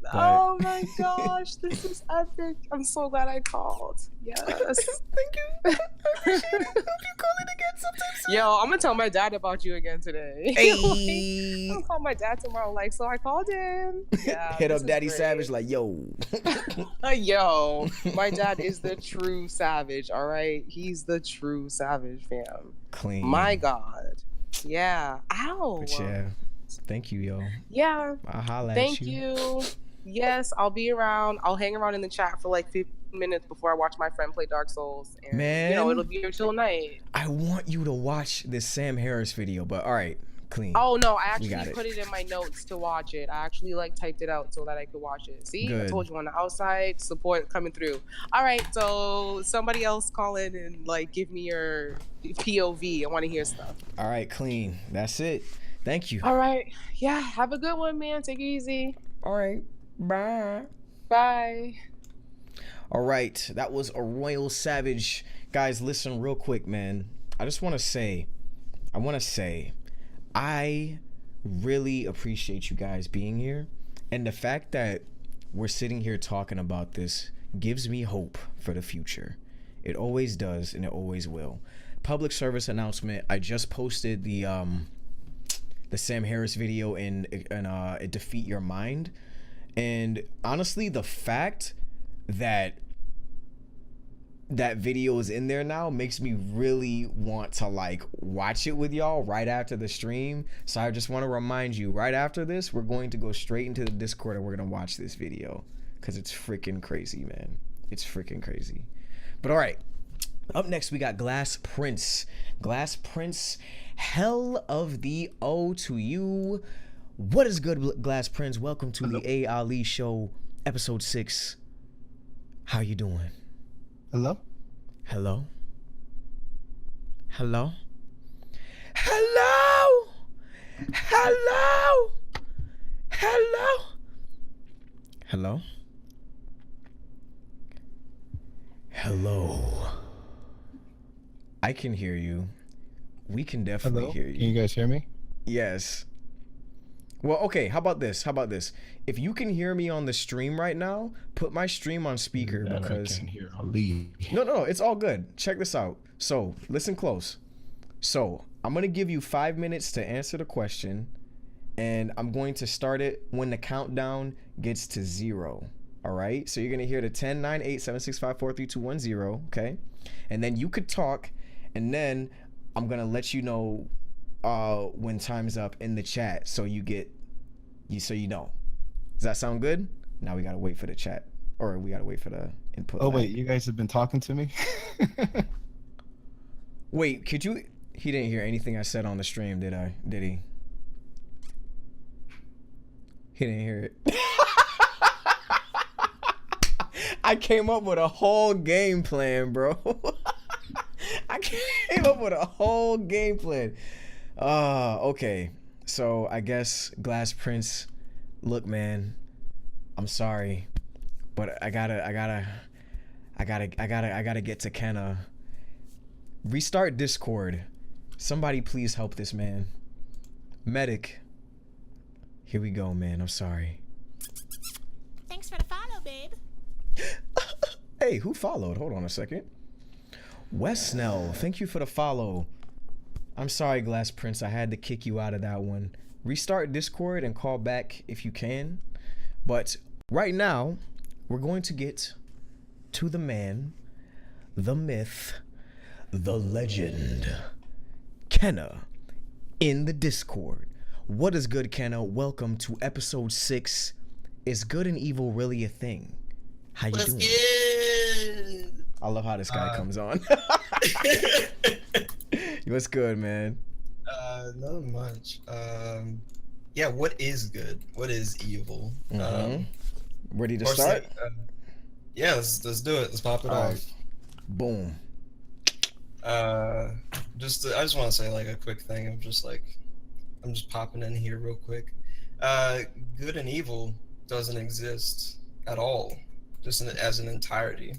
But... Oh my gosh, this is epic. I'm so glad I called. Yes. Thank you. I appreciate it. Hope you call it again sometime soon. Yo, I'm gonna tell my dad about you again today. Hey. I'm gonna call my dad tomorrow. Like, so I called him. Yeah. Hit this up is Daddy great. Savage like, yo. Yo, my dad is the true savage. All right, he's the true savage, fam. Clean. My God. Yeah. Ow. But yeah. Thank you, yo. Yeah. I'll holla Thank at you. you. Yes, I'll be around. I'll hang around in the chat for like 15 minutes before I watch my friend play Dark Souls. And, Man. it'll be here till night. I want you to watch this Sam Harris video, but all right, clean. Oh no, I actually got it. put it in my notes to watch it. I actually like typed it out so that I could watch it. See, Good. I told you on the outside, support coming through. All right, so somebody else call in and like give me your POV. I want to hear stuff. All right, clean. That's it. Thank you. All right, yeah, have a good one, man. Take it easy. All right, bye. Bye. All right, that was a Royal Savage. Guys, listen real quick, man. I want to say, I really appreciate you guys being here. And the fact that we're sitting here talking about this gives me hope for the future. It always does, and it always will. Public service announcement. I just posted the Sam Harris video in Defeat Your Mind. And honestly, the fact that we're sitting here talking about this gives me hope for the future. It always does, and it always will. Public service announcement. I just posted the Sam Harris video in Defeat Your Mind. And honestly, the fact that we're sitting here talking about this gives me hope for the future. It always does, and it always will. Public service announcement. I just posted the that video is in there now makes me really want to like watch it with y'all right after the stream. So I just want to remind you, right after this, we're going to go straight into the Discord and we're gonna watch this video because it's freaking crazy, man. It's freaking crazy. But all right, up next we got Glass Prince. Glass Prince, hell of the O to you. What is good, Glass Prince? Welcome to the A Ali Show, episode 6. How you doing? Hello? Hello? Hello? Hello? Hello? Hello? Hello? Hello? I can hear you. We can definitely Hello? hear Can you. you guys hear me? Yes. Well, okay, how about this? How about this? If you can hear me on the stream right now, put my stream on speaker That because... I can't hear. I'll leave. No, it's all good. Check this out. So, listen close. So, I'm going to give you 5 minutes to answer the question, and I'm going to start it when the countdown gets to 0. All right? So, you're going to hear the 10, 9, 8, 7, 6, 5, 4, 3, 2, 1, 0. Okay? And then you could talk, and then I'm going to let you know when time's up in the chat so you know. Does that sound good? Now we got to wait for the chat, or we got to wait for the input. Oh, wait, you guys have been talking to me? Wait, could you... He didn't hear anything I said on the stream, did I? Did he? He didn't hear it. I came up with a whole game plan, bro. I came up with a whole game plan. Okay. So I guess Glass Prince, look, man, I'm sorry, but I gotta get to Kenna. Restart Discord. Somebody please help this man. Medic. Here we go, man. I'm sorry. Thanks for the follow, babe. Hey, who followed? Hold on a second. Wes Snell, thank you for the follow. I'm sorry, Glass Prince. I had to kick you out of that one. Restart Discord and call back if you can. But right now, we're going to get to the man, the myth, the legend, Kenna in the Discord. What is good, Kenna? Welcome to episode 6. Is good and evil really a thing? How you doing? Good? I love how this guy comes on. What's good, man? Not much. Yeah, what is good? What is evil? Ready to of course, start? Yeah, let's do it. Let's pop it All off. right. Boom. I just want to say like a quick thing. I'm just popping in here real quick. Good and evil doesn't exist at all, just as an entirety.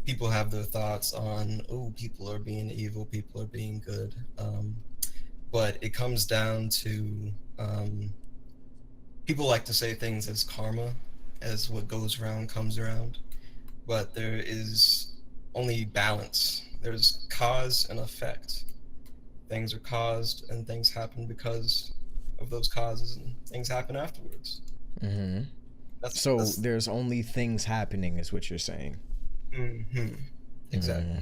People have their thoughts on, oh, people are being evil, people are being good, but it comes down to people like to say things as karma, as what goes around comes around, but there is only balance. There's cause and effect. Things are caused and things happen because of those causes, and things happen afterwards. So there's only things happening is what you're saying. Exactly.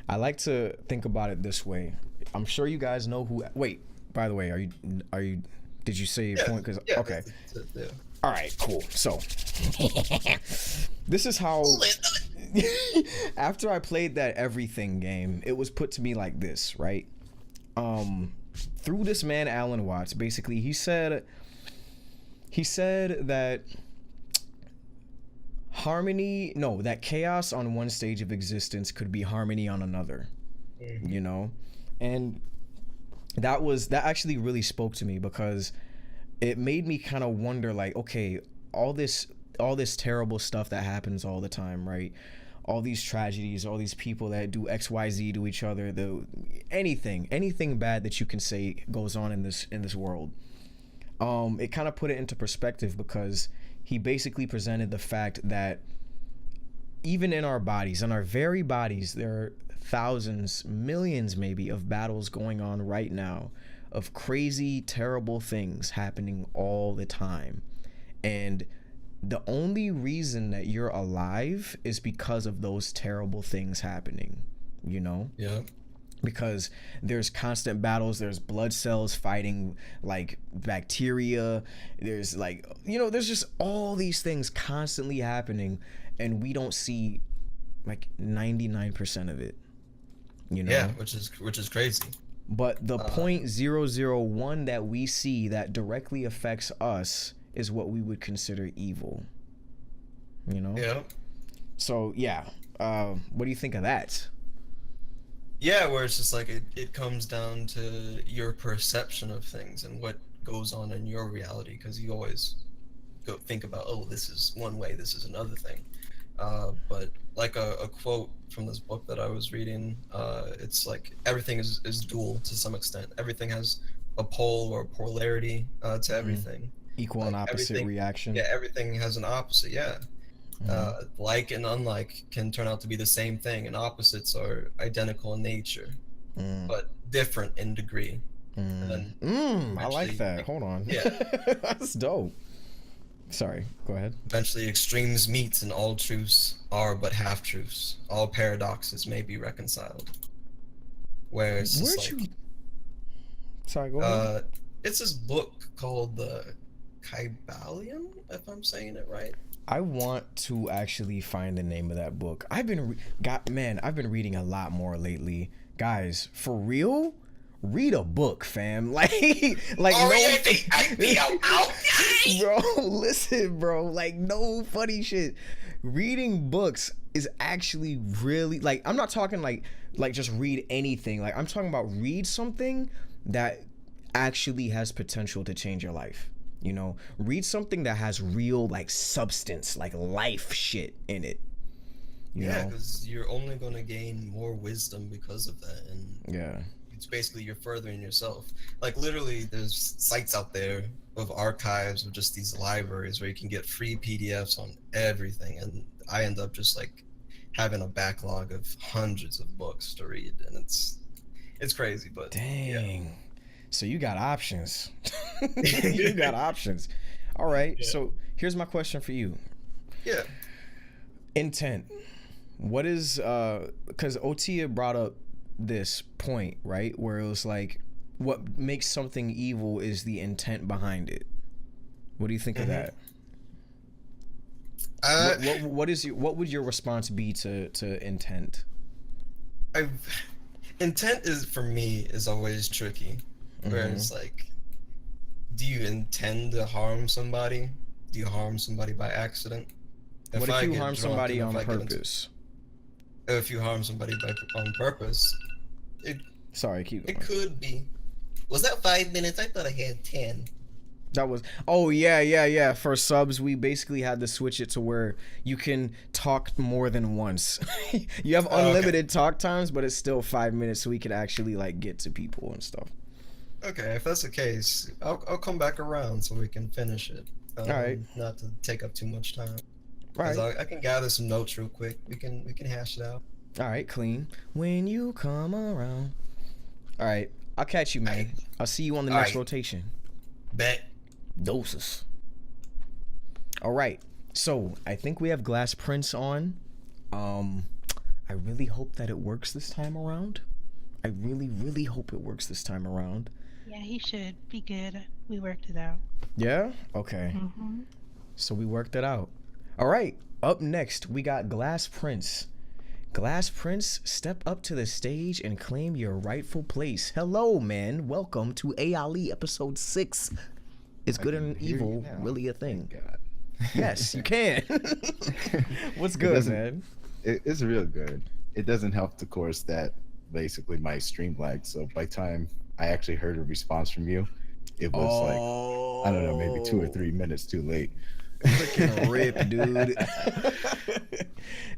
I like to think about it this way. I'm sure you guys know who. Wait, by the way, are you? Did you say your point? Because okay. Yeah. All right, cool. So this is how. After I played that everything game, it was put to me like this, right? Through this man Alan Watts, basically, he said that that chaos on one stage of existence could be harmony on another, you know? And that actually really spoke to me because it made me kind of wonder, like, okay, all this terrible stuff that happens all the time, right? All these tragedies, all these people that do XYZ to each other, anything bad that you can say goes on in this world. It kind of put it into perspective because he basically presented the fact that even in our bodies, in our very bodies, there are thousands, millions maybe of battles going on right now, of crazy, terrible things happening all the time. And the only reason that you're alive is because of those terrible things happening, you know? Yeah. Because there's constant battles, there's blood cells fighting like bacteria, there's like, you know, there's just all these things constantly happening, and we don't see like 99% of it, you know? Yeah, which is crazy. But the 0.001 that we see that directly affects us is what we would consider evil, you know? Yeah. So yeah, what do you think of that? Yeah, where it's just like it comes down to your perception of things and what goes on in your reality, because you always go think about, oh, this is one way, this is another thing. But like a quote from this book that I was reading, it's like everything is dual to some extent. Everything has a pole or polarity to everything. Equal and opposite reaction. Yeah, everything has an opposite. Yeah. Like and unlike can turn out to be the same thing, and opposites are identical in nature, but different in degree. I like that. Hold on. Yeah. That's dope. Sorry, go ahead. Eventually extremes meet, and all truths are but half truths. All paradoxes may be reconciled. Where it's just like, Sorry, go ahead. it's this book called the Kybalion, if I'm saying it right. I want to actually find the name of that book. I've been reading a lot more lately, guys. For real, read a book, bro. Listen, bro. Like, no funny shit. Reading books is actually really, like, I'm not talking like just read anything. Like, I'm talking about read something that actually has potential to change your life. You know, read something that has real like substance, like life shit in it. Yeah, because you're only gonna gain more wisdom because of that, and yeah, it's basically you're furthering yourself. Like literally, there's sites out there of archives of just these libraries where you can get free PDFs on everything, and I end up just like having a backlog of hundreds of books to read, and it's crazy. But dang. Yeah. So you got options. You got options. All right. Yeah. So here's my question for you. Yeah. Intent. What is because Otia brought up this point, right? Where it was like what makes something evil is the intent behind it. What do you think of that? What would your response be to intent? Intent is for me is always tricky. Where it's like, do you intend to harm somebody? Do you harm somebody by accident? What if you harm somebody on purpose? If you harm somebody on purpose, sorry, keep going. It could be. Was that 5 minutes? I thought I had 10. That was. Oh yeah. For subs, we basically had to switch it to where you can talk more than once. You have unlimited talk times, but it's still 5 minutes, so we could actually like get to people and stuff. Okay, if that's the case, I'll come back around so we can finish it. All right. Not to take up too much time. All right. I can gather some notes real quick. We can hash it out. All right, clean. When you come around. All right, I'll catch you, man. I'll see you on the next rotation. Bet. Doses. All right. So I think we have Glass Prince on. I really hope that it works this time around. I really, really hope it works this time around. Yeah, he should be good. We worked it out. Yeah? Okay. Mm-hmm. So we worked it out. All right. Up next, we got Glass Prince. Glass Prince, step up to the stage and claim your rightful place. Hello, man. Welcome to ALE episode 6. Is good and evil really a thing? Yes, you can. What's good, man? It's real good. It doesn't help, of course, that basically my stream lagged. So by the time I actually heard a response from you, it was like, I don't know, maybe 2 or 3 minutes too late. Freaking rip, dude.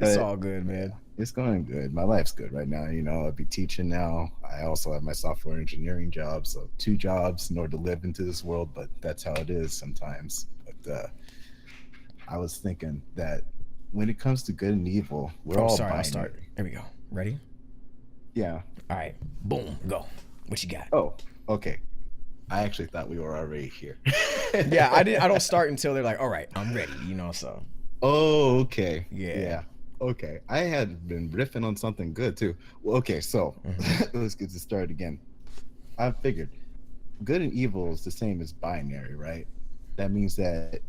It's all good, man. It's going good. My life's good right now. You know, I'll be teaching now. I also have my software engineering job, so 2 jobs in order to live into this world, but that's how it is sometimes. But I was thinking that when it comes to good and evil, we're all binary. I'll start. Here we go. Ready? Yeah. All right. Boom. Go. What you got? Oh, okay. I actually thought we were already here. Yeah, I don't start until they're like, all right, I'm ready, you know. So Oh, okay. yeah. Yeah. Okay. I had been riffing on something good too. Well, okay, so let's get this started again. I figured good and evil is the same as binary, right? That means that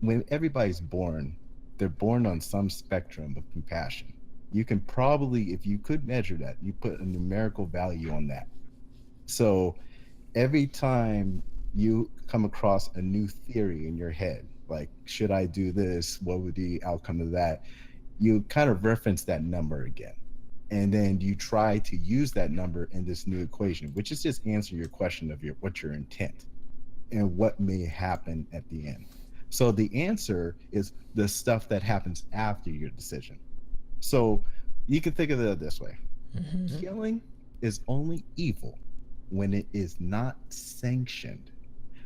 when everybody's born, they're born on some spectrum of compassion. You can probably, if you could measure that, you put a numerical value on that. So every time you come across a new theory in your head, like, should I do this? What would the outcome of that? You kind of reference that number again. And then you try to use that number in this new equation, which is just answer your question of what's your intent and what may happen at the end. So the answer is the stuff that happens after your decision. So you can think of it this way. Killing is only evil when it is not sanctioned,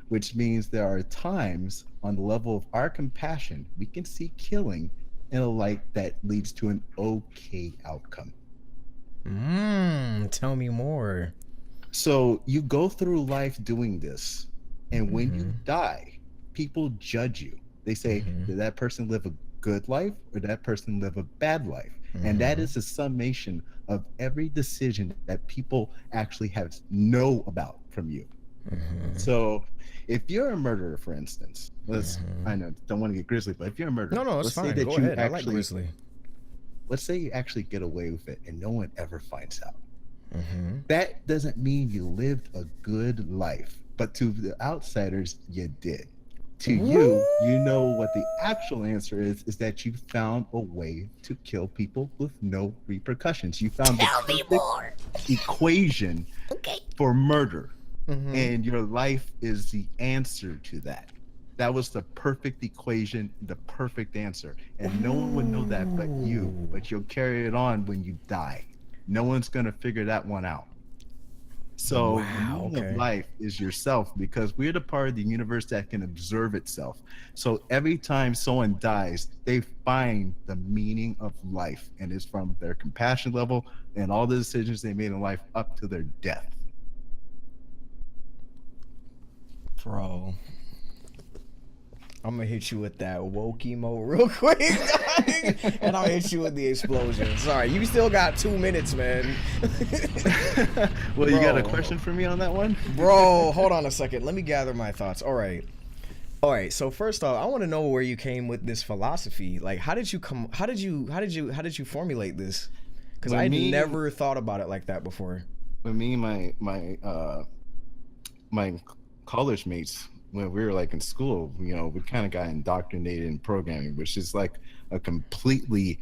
which means there are times on the level of our compassion, we can see killing in a light that leads to an okay outcome. Tell me more. So you go through life doing this, and when you die, people judge you. They say, did that person live a good life or did that person live a bad life? And that is a summation of every decision that people actually have know about from you. So if you're a murderer, for instance, I know don't want to get grisly, but if you're a murderer, No, it's let's fine. say that Go you ahead. I like actually grizzly. let's say you actually get away with it and no one ever finds out. That doesn't mean you lived a good life, but to the outsiders, you did. To you, you know what the actual answer is that you found a way to kill people with no repercussions. You found the perfect equation for murder, and your life is the answer to that. That was the perfect equation, the perfect answer. And no one would know that but you'll carry it on when you die. No one's going to figure that one out. So the meaning of life is yourself, because we're the part of the universe that can observe itself. So every time someone dies, they find the meaning of life, and it's from their compassion level and all the decisions they made in life up to their death. Bro, I'm gonna hit you with that woke emo real quick, and I'll hit you with the explosion. Sorry, you still got 2 minutes, man. Well, you got a question for me on that one? Bro, hold on a second. Let me gather my thoughts. All right. So first off, I want to know where you came with this philosophy. Like, how did you formulate this? Because I never thought about it like that before. When me and my college mates, when we were like in school, we kind of got indoctrinated in programming, which is like a completely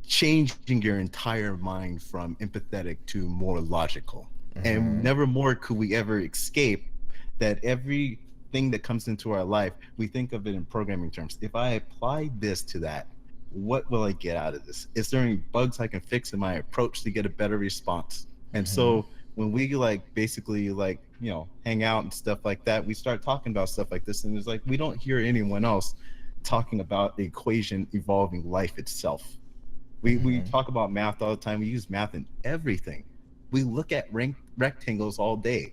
changing your entire mind from empathetic to more logical. And never more could we ever escape that everything that comes into our life, we think of it in programming terms. If I apply this to that, what will I get out of this? Is there any bugs I can fix in my approach to get a better response? And so when we basically hang out and stuff like that, we start talking about stuff like this, and it's like we don't hear anyone else talking about the equation evolving life itself. We talk about math all the time. We use math in everything. We look at rectangles all day,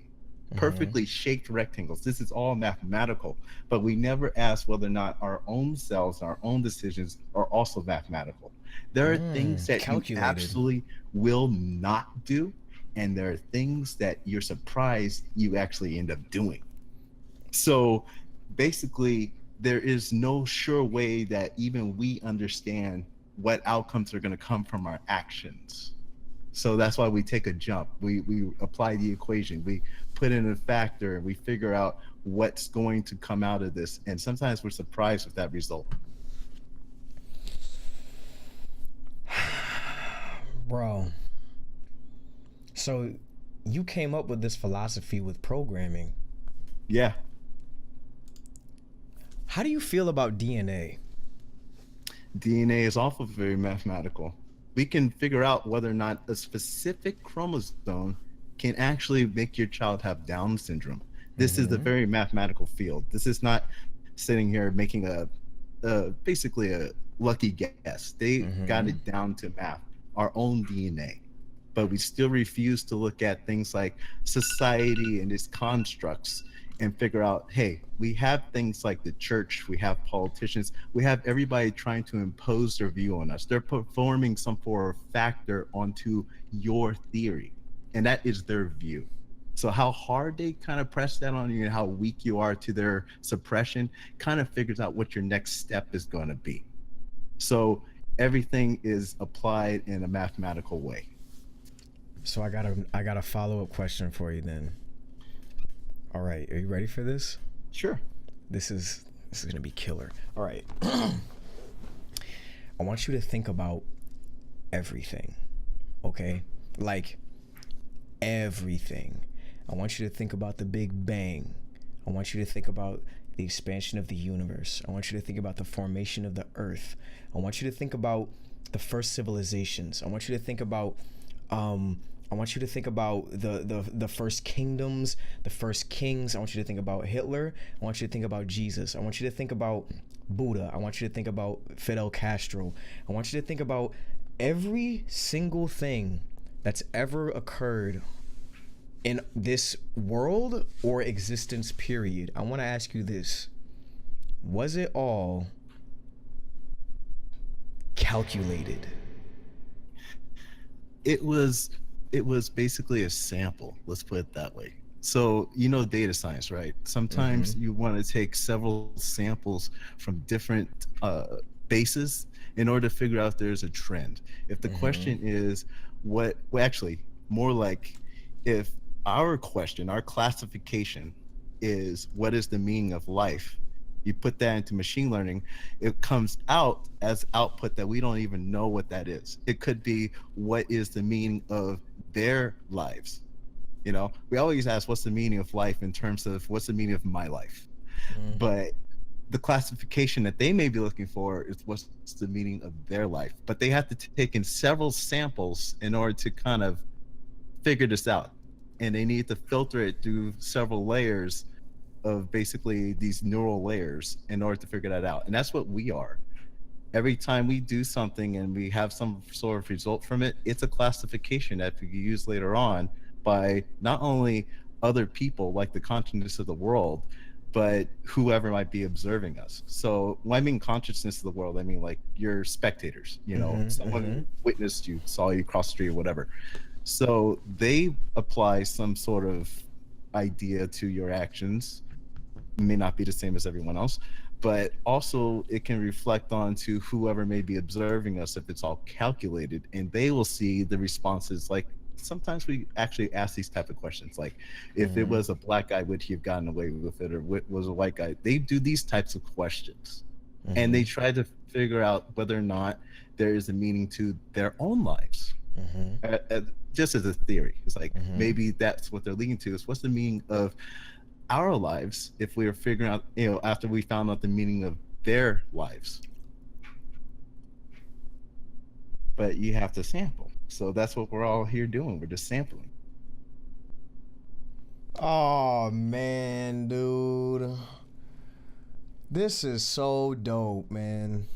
perfectly shaped rectangles. This is all mathematical, but we never ask whether or not our own selves, our own decisions are also mathematical. There are things that you absolutely will not do, and there are things that you're surprised you actually end up doing. So basically, there is no sure way that even we understand what outcomes are going to come from our actions. So that's why we take a jump. We apply the equation. We put in a factor, and we figure out what's going to come out of this. And sometimes we're surprised with that result. Bro. So you came up with this philosophy with programming. Yeah. How do you feel about DNA? DNA is also very mathematical. We can figure out whether or not a specific chromosome can actually make your child have Down syndrome. This is a very mathematical field. This is not sitting here making basically a lucky guess. They got it down to math, our own DNA. But we still refuse to look at things like society and its constructs and figure out, hey, we have things like the church, we have politicians, we have everybody trying to impose their view on us. They're performing some form of factor onto your theory, and that is their view. So how hard they kind of press that on you and how weak you are to their suppression kind of figures out what your next step is going to be. So everything is applied in a mathematical way. So I got a follow-up question for you then. All right, are you ready for this? Sure. This is gonna be killer. All right. I want you to think about everything, okay? Like everything. I want you to think about the Big Bang. I want you to think about the expansion of the universe. I want you to think about the formation of the earth. I want you to think about the first civilizations. I want you to think about the first kingdoms, the first kings. I want you to think about Hitler. I want you to think about Jesus. I want you to think about Buddha. I want you to think about Fidel Castro. I want you to think about every single thing that's ever occurred in this world or existence period. I want to ask you this. Was it all calculated? It was basically a sample, let's put it that way. So data science, right? Sometimes you want to take several samples from different bases in order to figure out if there's a trend. If the question is actually more like, if our classification is what is the meaning of life, you put that into machine learning, it comes out as output that we don't even know what that is. It could be, what is the meaning of their lives? We always ask, what's the meaning of life in terms of what's the meaning of my life? But the classification that they may be looking for is what's the meaning of their life. But they have to take in several samples in order to kind of figure this out. And they need to filter it through several layers of basically these neural layers in order to figure that out. And that's what we are. Every time we do something and we have some sort of result from it, it's a classification that we can use later on by not only other people, like the consciousness of the world, but whoever might be observing us. So when I mean consciousness of the world, I mean like your spectators, someone witnessed you, saw you cross the street or whatever. So they apply some sort of idea to your actions. It may not be the same as everyone else, but also it can reflect on to whoever may be observing us if it's all calculated, and they will see the responses. Like sometimes we actually ask these type of questions, like if it was a black guy, would he have gotten away with it, or was a white guy? They do these types of questions, and they try to figure out whether or not there is a meaning to their own lives. Just as a theory, it's like maybe that's what they're leading to, is what's the meaning of our lives if we were figuring out, after we found out the meaning of their lives. But you have to sample. So that's what we're all here doing. We're just sampling. Oh man, dude. This is so dope, man.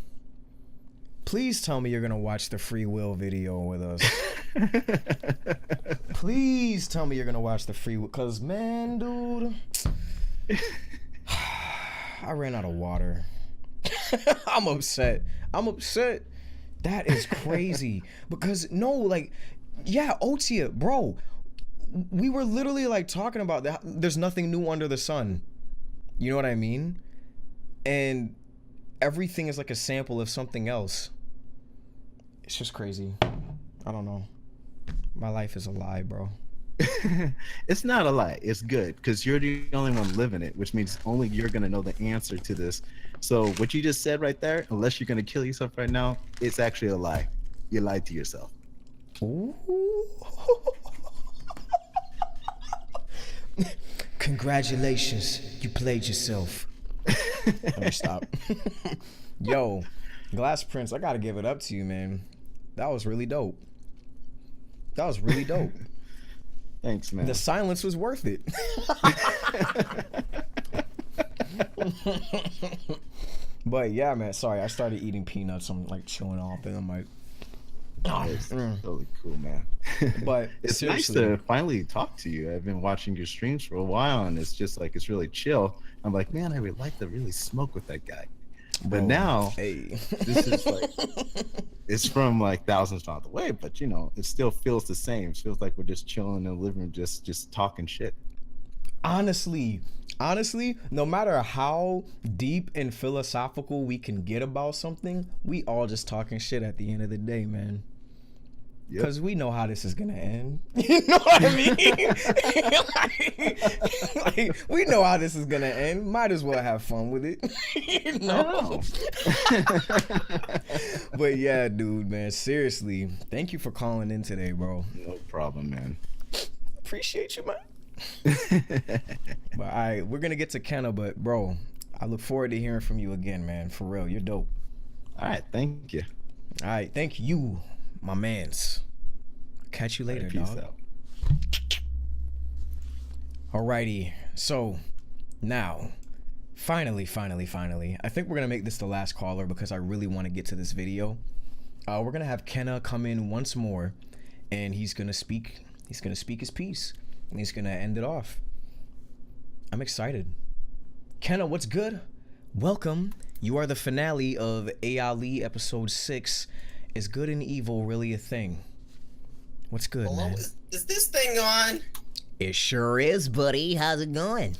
Please tell me you're gonna watch the free will video with us. Please tell me you're gonna watch the free will, cause man, dude, I ran out of water. I'm upset. That is crazy. Because Otia, bro, we were literally like talking about that. There's nothing new under the sun. You know what I mean? And everything is like a sample of something else. It's just crazy. I don't know. My life is a lie, bro. It's not a lie. It's good, because you're the only one living it, which means only you're going to know the answer to this. So what you just said right there, unless you're going to kill yourself right now, it's actually a lie. You lied to yourself. Ooh. Congratulations. You played yourself. Let me stop. Yo, Glass Prince, I got to give it up to you, man. That was really dope. Thanks, man. The silence was worth it. But yeah, man, sorry, I started eating peanuts. I'm like chewing off, and I'm like, It's totally cool, man. But it's seriously, nice to finally talk to you. I've been watching your streams for a while, and it's just like it's really chill. I'm like, man, I would like to really smoke with that guy. But bro, now, hey, this is like, it's from like thousands miles away, but you know, it still feels the same. It feels like we're just chilling in the living room, just talking shit. honestly, no matter how deep and philosophical we can get about something, we all just talking shit at the end of the day, man. Yep. Because we know how this is gonna end. You know what I mean? like, we know how this is gonna end. Might as well have fun with it. You know? But yeah, dude, man, seriously, thank you for calling in today, bro. No problem, man. Appreciate you, man. But all right, we're gonna get to Kenna, but bro, I look forward to hearing from you again, man. For real, you're dope. All right, thank you. All right, thank you, my mans. Catch you later, All right, peace dog. out. Alrighty, so now, finally, I think we're gonna make this the last caller because I really want to get to this video. We're gonna have Kenna come in once more, and he's gonna speak his piece, and he's gonna end it off. I'm excited. Kenna, what's good? Welcome. You are the finale of Ali episode 6. Is good and evil really a thing? What's good, Hello, man? is this thing on? It sure is, buddy. How's it going?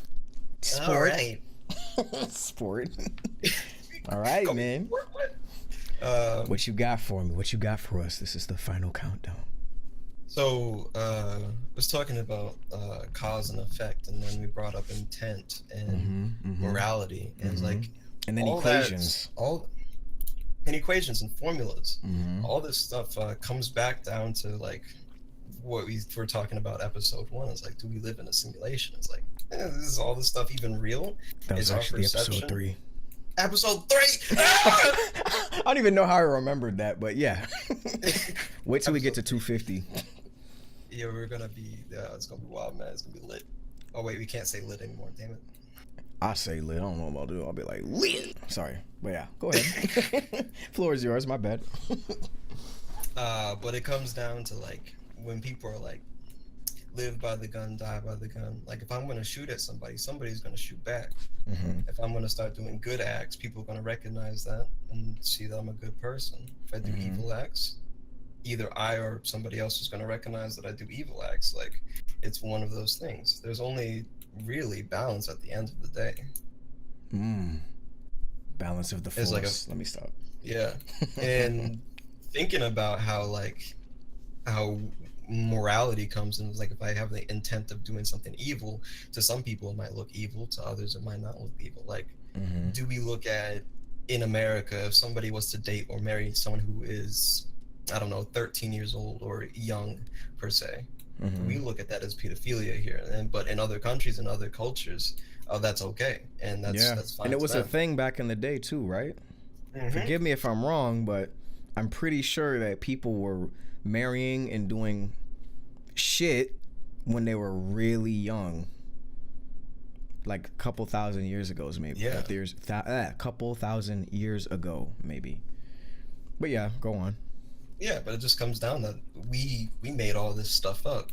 Sport. All right. Sport. All right, man. What you got for me? What you got for us? This is the final countdown. So, I was talking about cause and effect, and then we brought up intent and morality, and it's like, and then all equations. And equations and formulas. Mm-hmm. All this stuff comes back down to like what we were talking about episode 1. It's like, do we live in a simulation? It's like, is all this stuff even real? That was Is our actually perception- episode 3. Episode 3! I don't even know how I remembered that, but yeah. Wait till we get to 250. Yeah, we're gonna be. It's gonna be wild, man. It's gonna be lit. Oh wait, we can't say lit anymore. Damn it. I say lit. I don't know what I'll do. I'll be like lit. Sorry, but yeah, go ahead. Floor is yours. My bad. But it comes down to like when people are like, live by the gun, die by the gun. Like if I'm gonna shoot at somebody, somebody's gonna shoot back. If I'm gonna start doing good acts, people are gonna recognize that and see that I'm a good person. If I do evil acts, either I or somebody else is gonna recognize that I do evil acts. Like it's one of those things. There's only really balance at the end of the day. Balance of the force. Like Let me stop. Yeah. And thinking about how morality comes in, like if I have the intent of doing something evil, to some people it might look evil, to others it might not look evil. Like do we look at in America, if somebody was to date or marry someone who is, I don't know, 13 years old or young per se, we look at that as pedophilia here, but in other countries and other cultures, that's okay, and that's fine. And it was a thing back in the day too, right? Forgive me if I'm wrong, but I'm pretty sure that people were marrying and doing shit when they were really young, like a couple thousand years ago, maybe. Yeah. Like there's a couple thousand years ago, maybe. But yeah, go on. Yeah, but it just comes down that we made all this stuff up.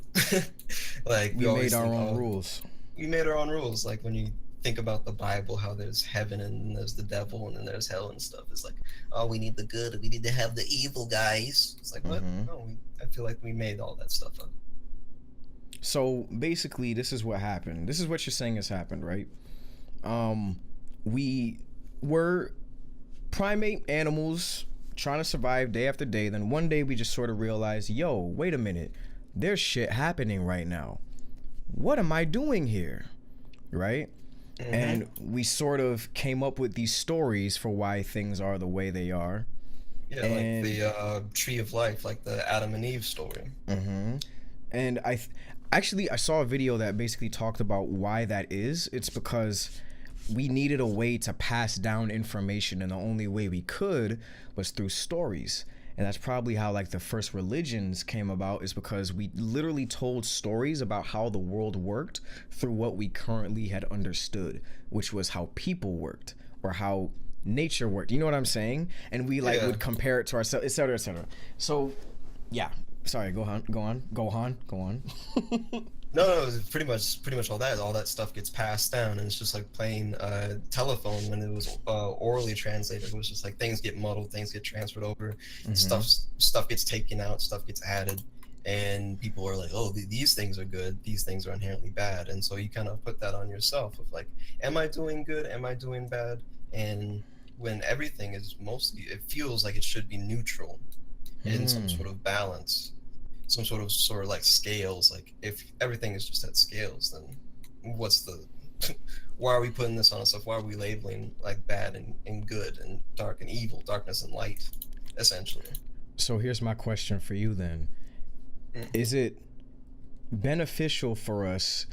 Like we made our own rules. We made our own rules. Like when you think about the Bible, how there's heaven and there's the devil and then there's hell and stuff. It's like, oh, we need the good, we need to have the evil guys. It's like, what? No, I feel like we made all that stuff up. So basically, this is what happened. This is what you're saying has happened, right? We were primate animals trying to survive day after day. Then one day we just sort of realized, yo, wait a minute, there's shit happening right now. What am I doing here? Right? And we sort of came up with these stories for why things are the way they are. Yeah, and, like the tree of life, like the Adam and Eve story. And I saw a video that basically talked about why that is. It's because we needed a way to pass down information, and the only way we could was through stories. And that's probably how like the first religions came about, is because we literally told stories about how the world worked through what we currently had understood, which was how people worked or how nature worked. You know what I'm saying? And we like would compare it to ourselves, et cetera, et cetera. So Yeah. Sorry. Go on. No, it's pretty much all that stuff gets passed down, and it's just like playing telephone when it was orally translated. It was just like things get muddled, things get transferred over, stuff gets taken out, stuff gets added, and people are like, oh, these things are good, these things are inherently bad, and so you kind of put that on yourself of like, am I doing good, am I doing bad? And when everything is mostly, it feels like it should be neutral in some sort of balance, some sort of like scales. Like if everything is just at scales, then what's the why are we putting this on stuff? Why are we labeling like bad and good and dark and evil, darkness and light, essentially? So here's my question for you then. Is it beneficial for us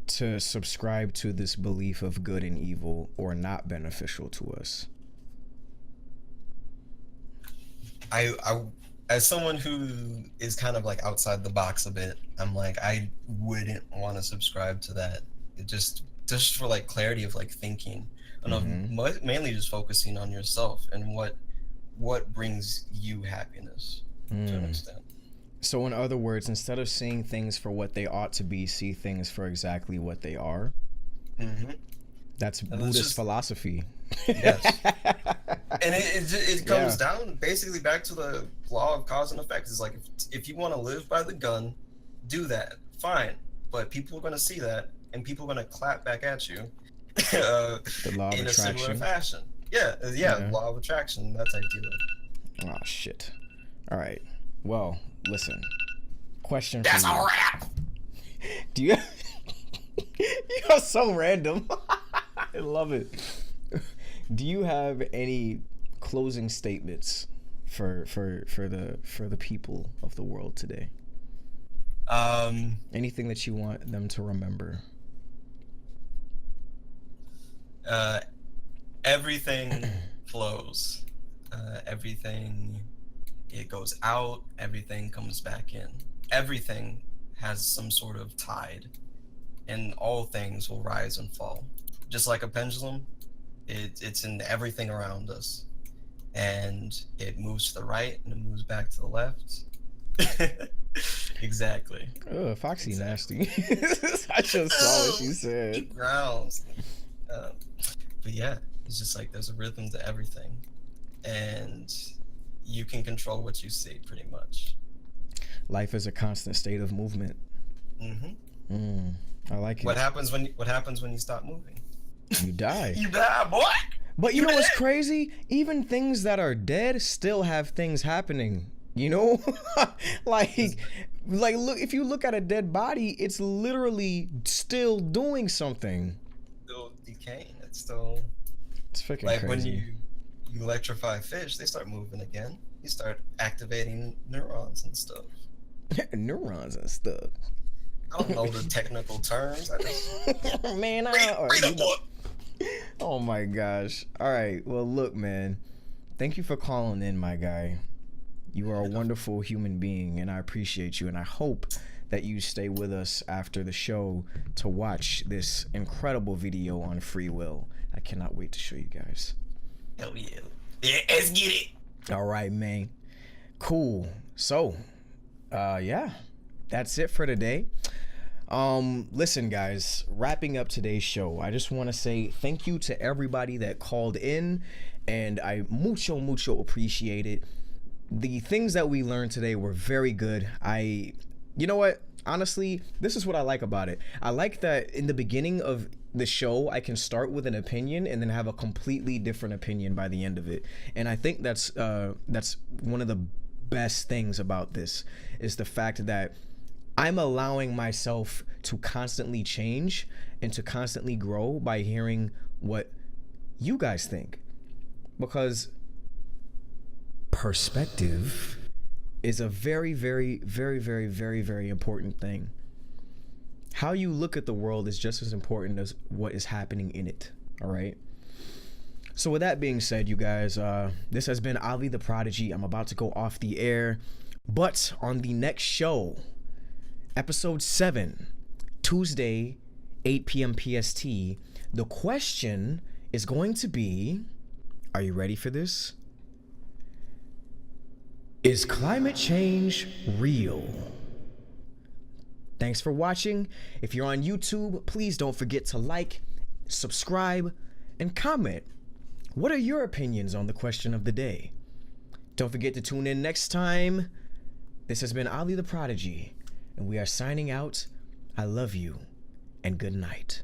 to subscribe to this belief of good and evil, or not beneficial to us? I as someone who is kind of like outside the box a bit, I'm like, I wouldn't want to subscribe to that. It just for like clarity of like thinking, and of mainly just focusing on yourself and what brings you happiness to an extent. So in other words, instead of seeing things for what they ought to be, see things for exactly what they are. That's Buddhist philosophy. Yes. And it comes down basically back to the law of cause and effect. It's like, if you want to live by the gun, do that, fine, but people are going to see that and people are going to clap back at you The law of in a attraction. similar fashion. Yeah, law of attraction, that type deal. Oh shit. All right, well, listen, question That's for you. a wrap. Do you you're so random. I love it. Do you have any closing statements for the people of the world today? Anything that you want them to remember? Everything flows. Everything, it goes out, everything comes back in. Everything has some sort of tide, and all things will rise and fall. Just like a pendulum, it's in everything around us, and it moves to the right and it moves back to the left. Exactly. Oh, Foxy nasty. I just saw what you said. Grounds. But yeah, it's just like there's a rhythm to everything, and you can control what you see pretty much. Life is a constant state of movement. I like it. What happens when you stop moving? You die. You die, boy. But you know what's crazy? Even things that are dead still have things happening. You know, like look. If you look at a dead body, it's literally still doing something. Still decaying. It's still. It's freaking like crazy. when you electrify fish, they start moving again. You start activating neurons and stuff. Neurons and stuff. I don't know the technical terms. I just Man, read a book. Oh my gosh. All right. Well, look, man. Thank you for calling in, my guy. You are a wonderful human being, and I appreciate you. And I hope that you stay with us after the show to watch this incredible video on free will. I cannot wait to show you guys. Hell yeah. Yeah, let's get it. All right, man. Cool. So, yeah, that's it for today. Listen, guys, wrapping up today's show, I just want to say thank you to everybody that called in, and I mucho appreciate it. The things that we learned today were very good. You know what? Honestly, this is what I like about it. I like that in the beginning of the show, I can start with an opinion and then have a completely different opinion by the end of it. And I think that's one of the best things about this, is the fact that I'm allowing myself to constantly change and to constantly grow by hearing what you guys think. Because perspective is a very, very, very, very, very, very important thing. How you look at the world is just as important as what is happening in it. All right. So with that being said, you guys, this has been Ali the Prodigy. I'm about to go off the air, but on the next show, episode 7, Tuesday, 8 p.m. PST, the question is going to be, are you ready for this? Is climate change real? Thanks for watching. If you're on YouTube, please don't forget to like, subscribe, and comment. What are your opinions on the question of the day? Don't forget to tune in next time. This has been Ali the Prodigy, and we are signing out. I love you, and good night.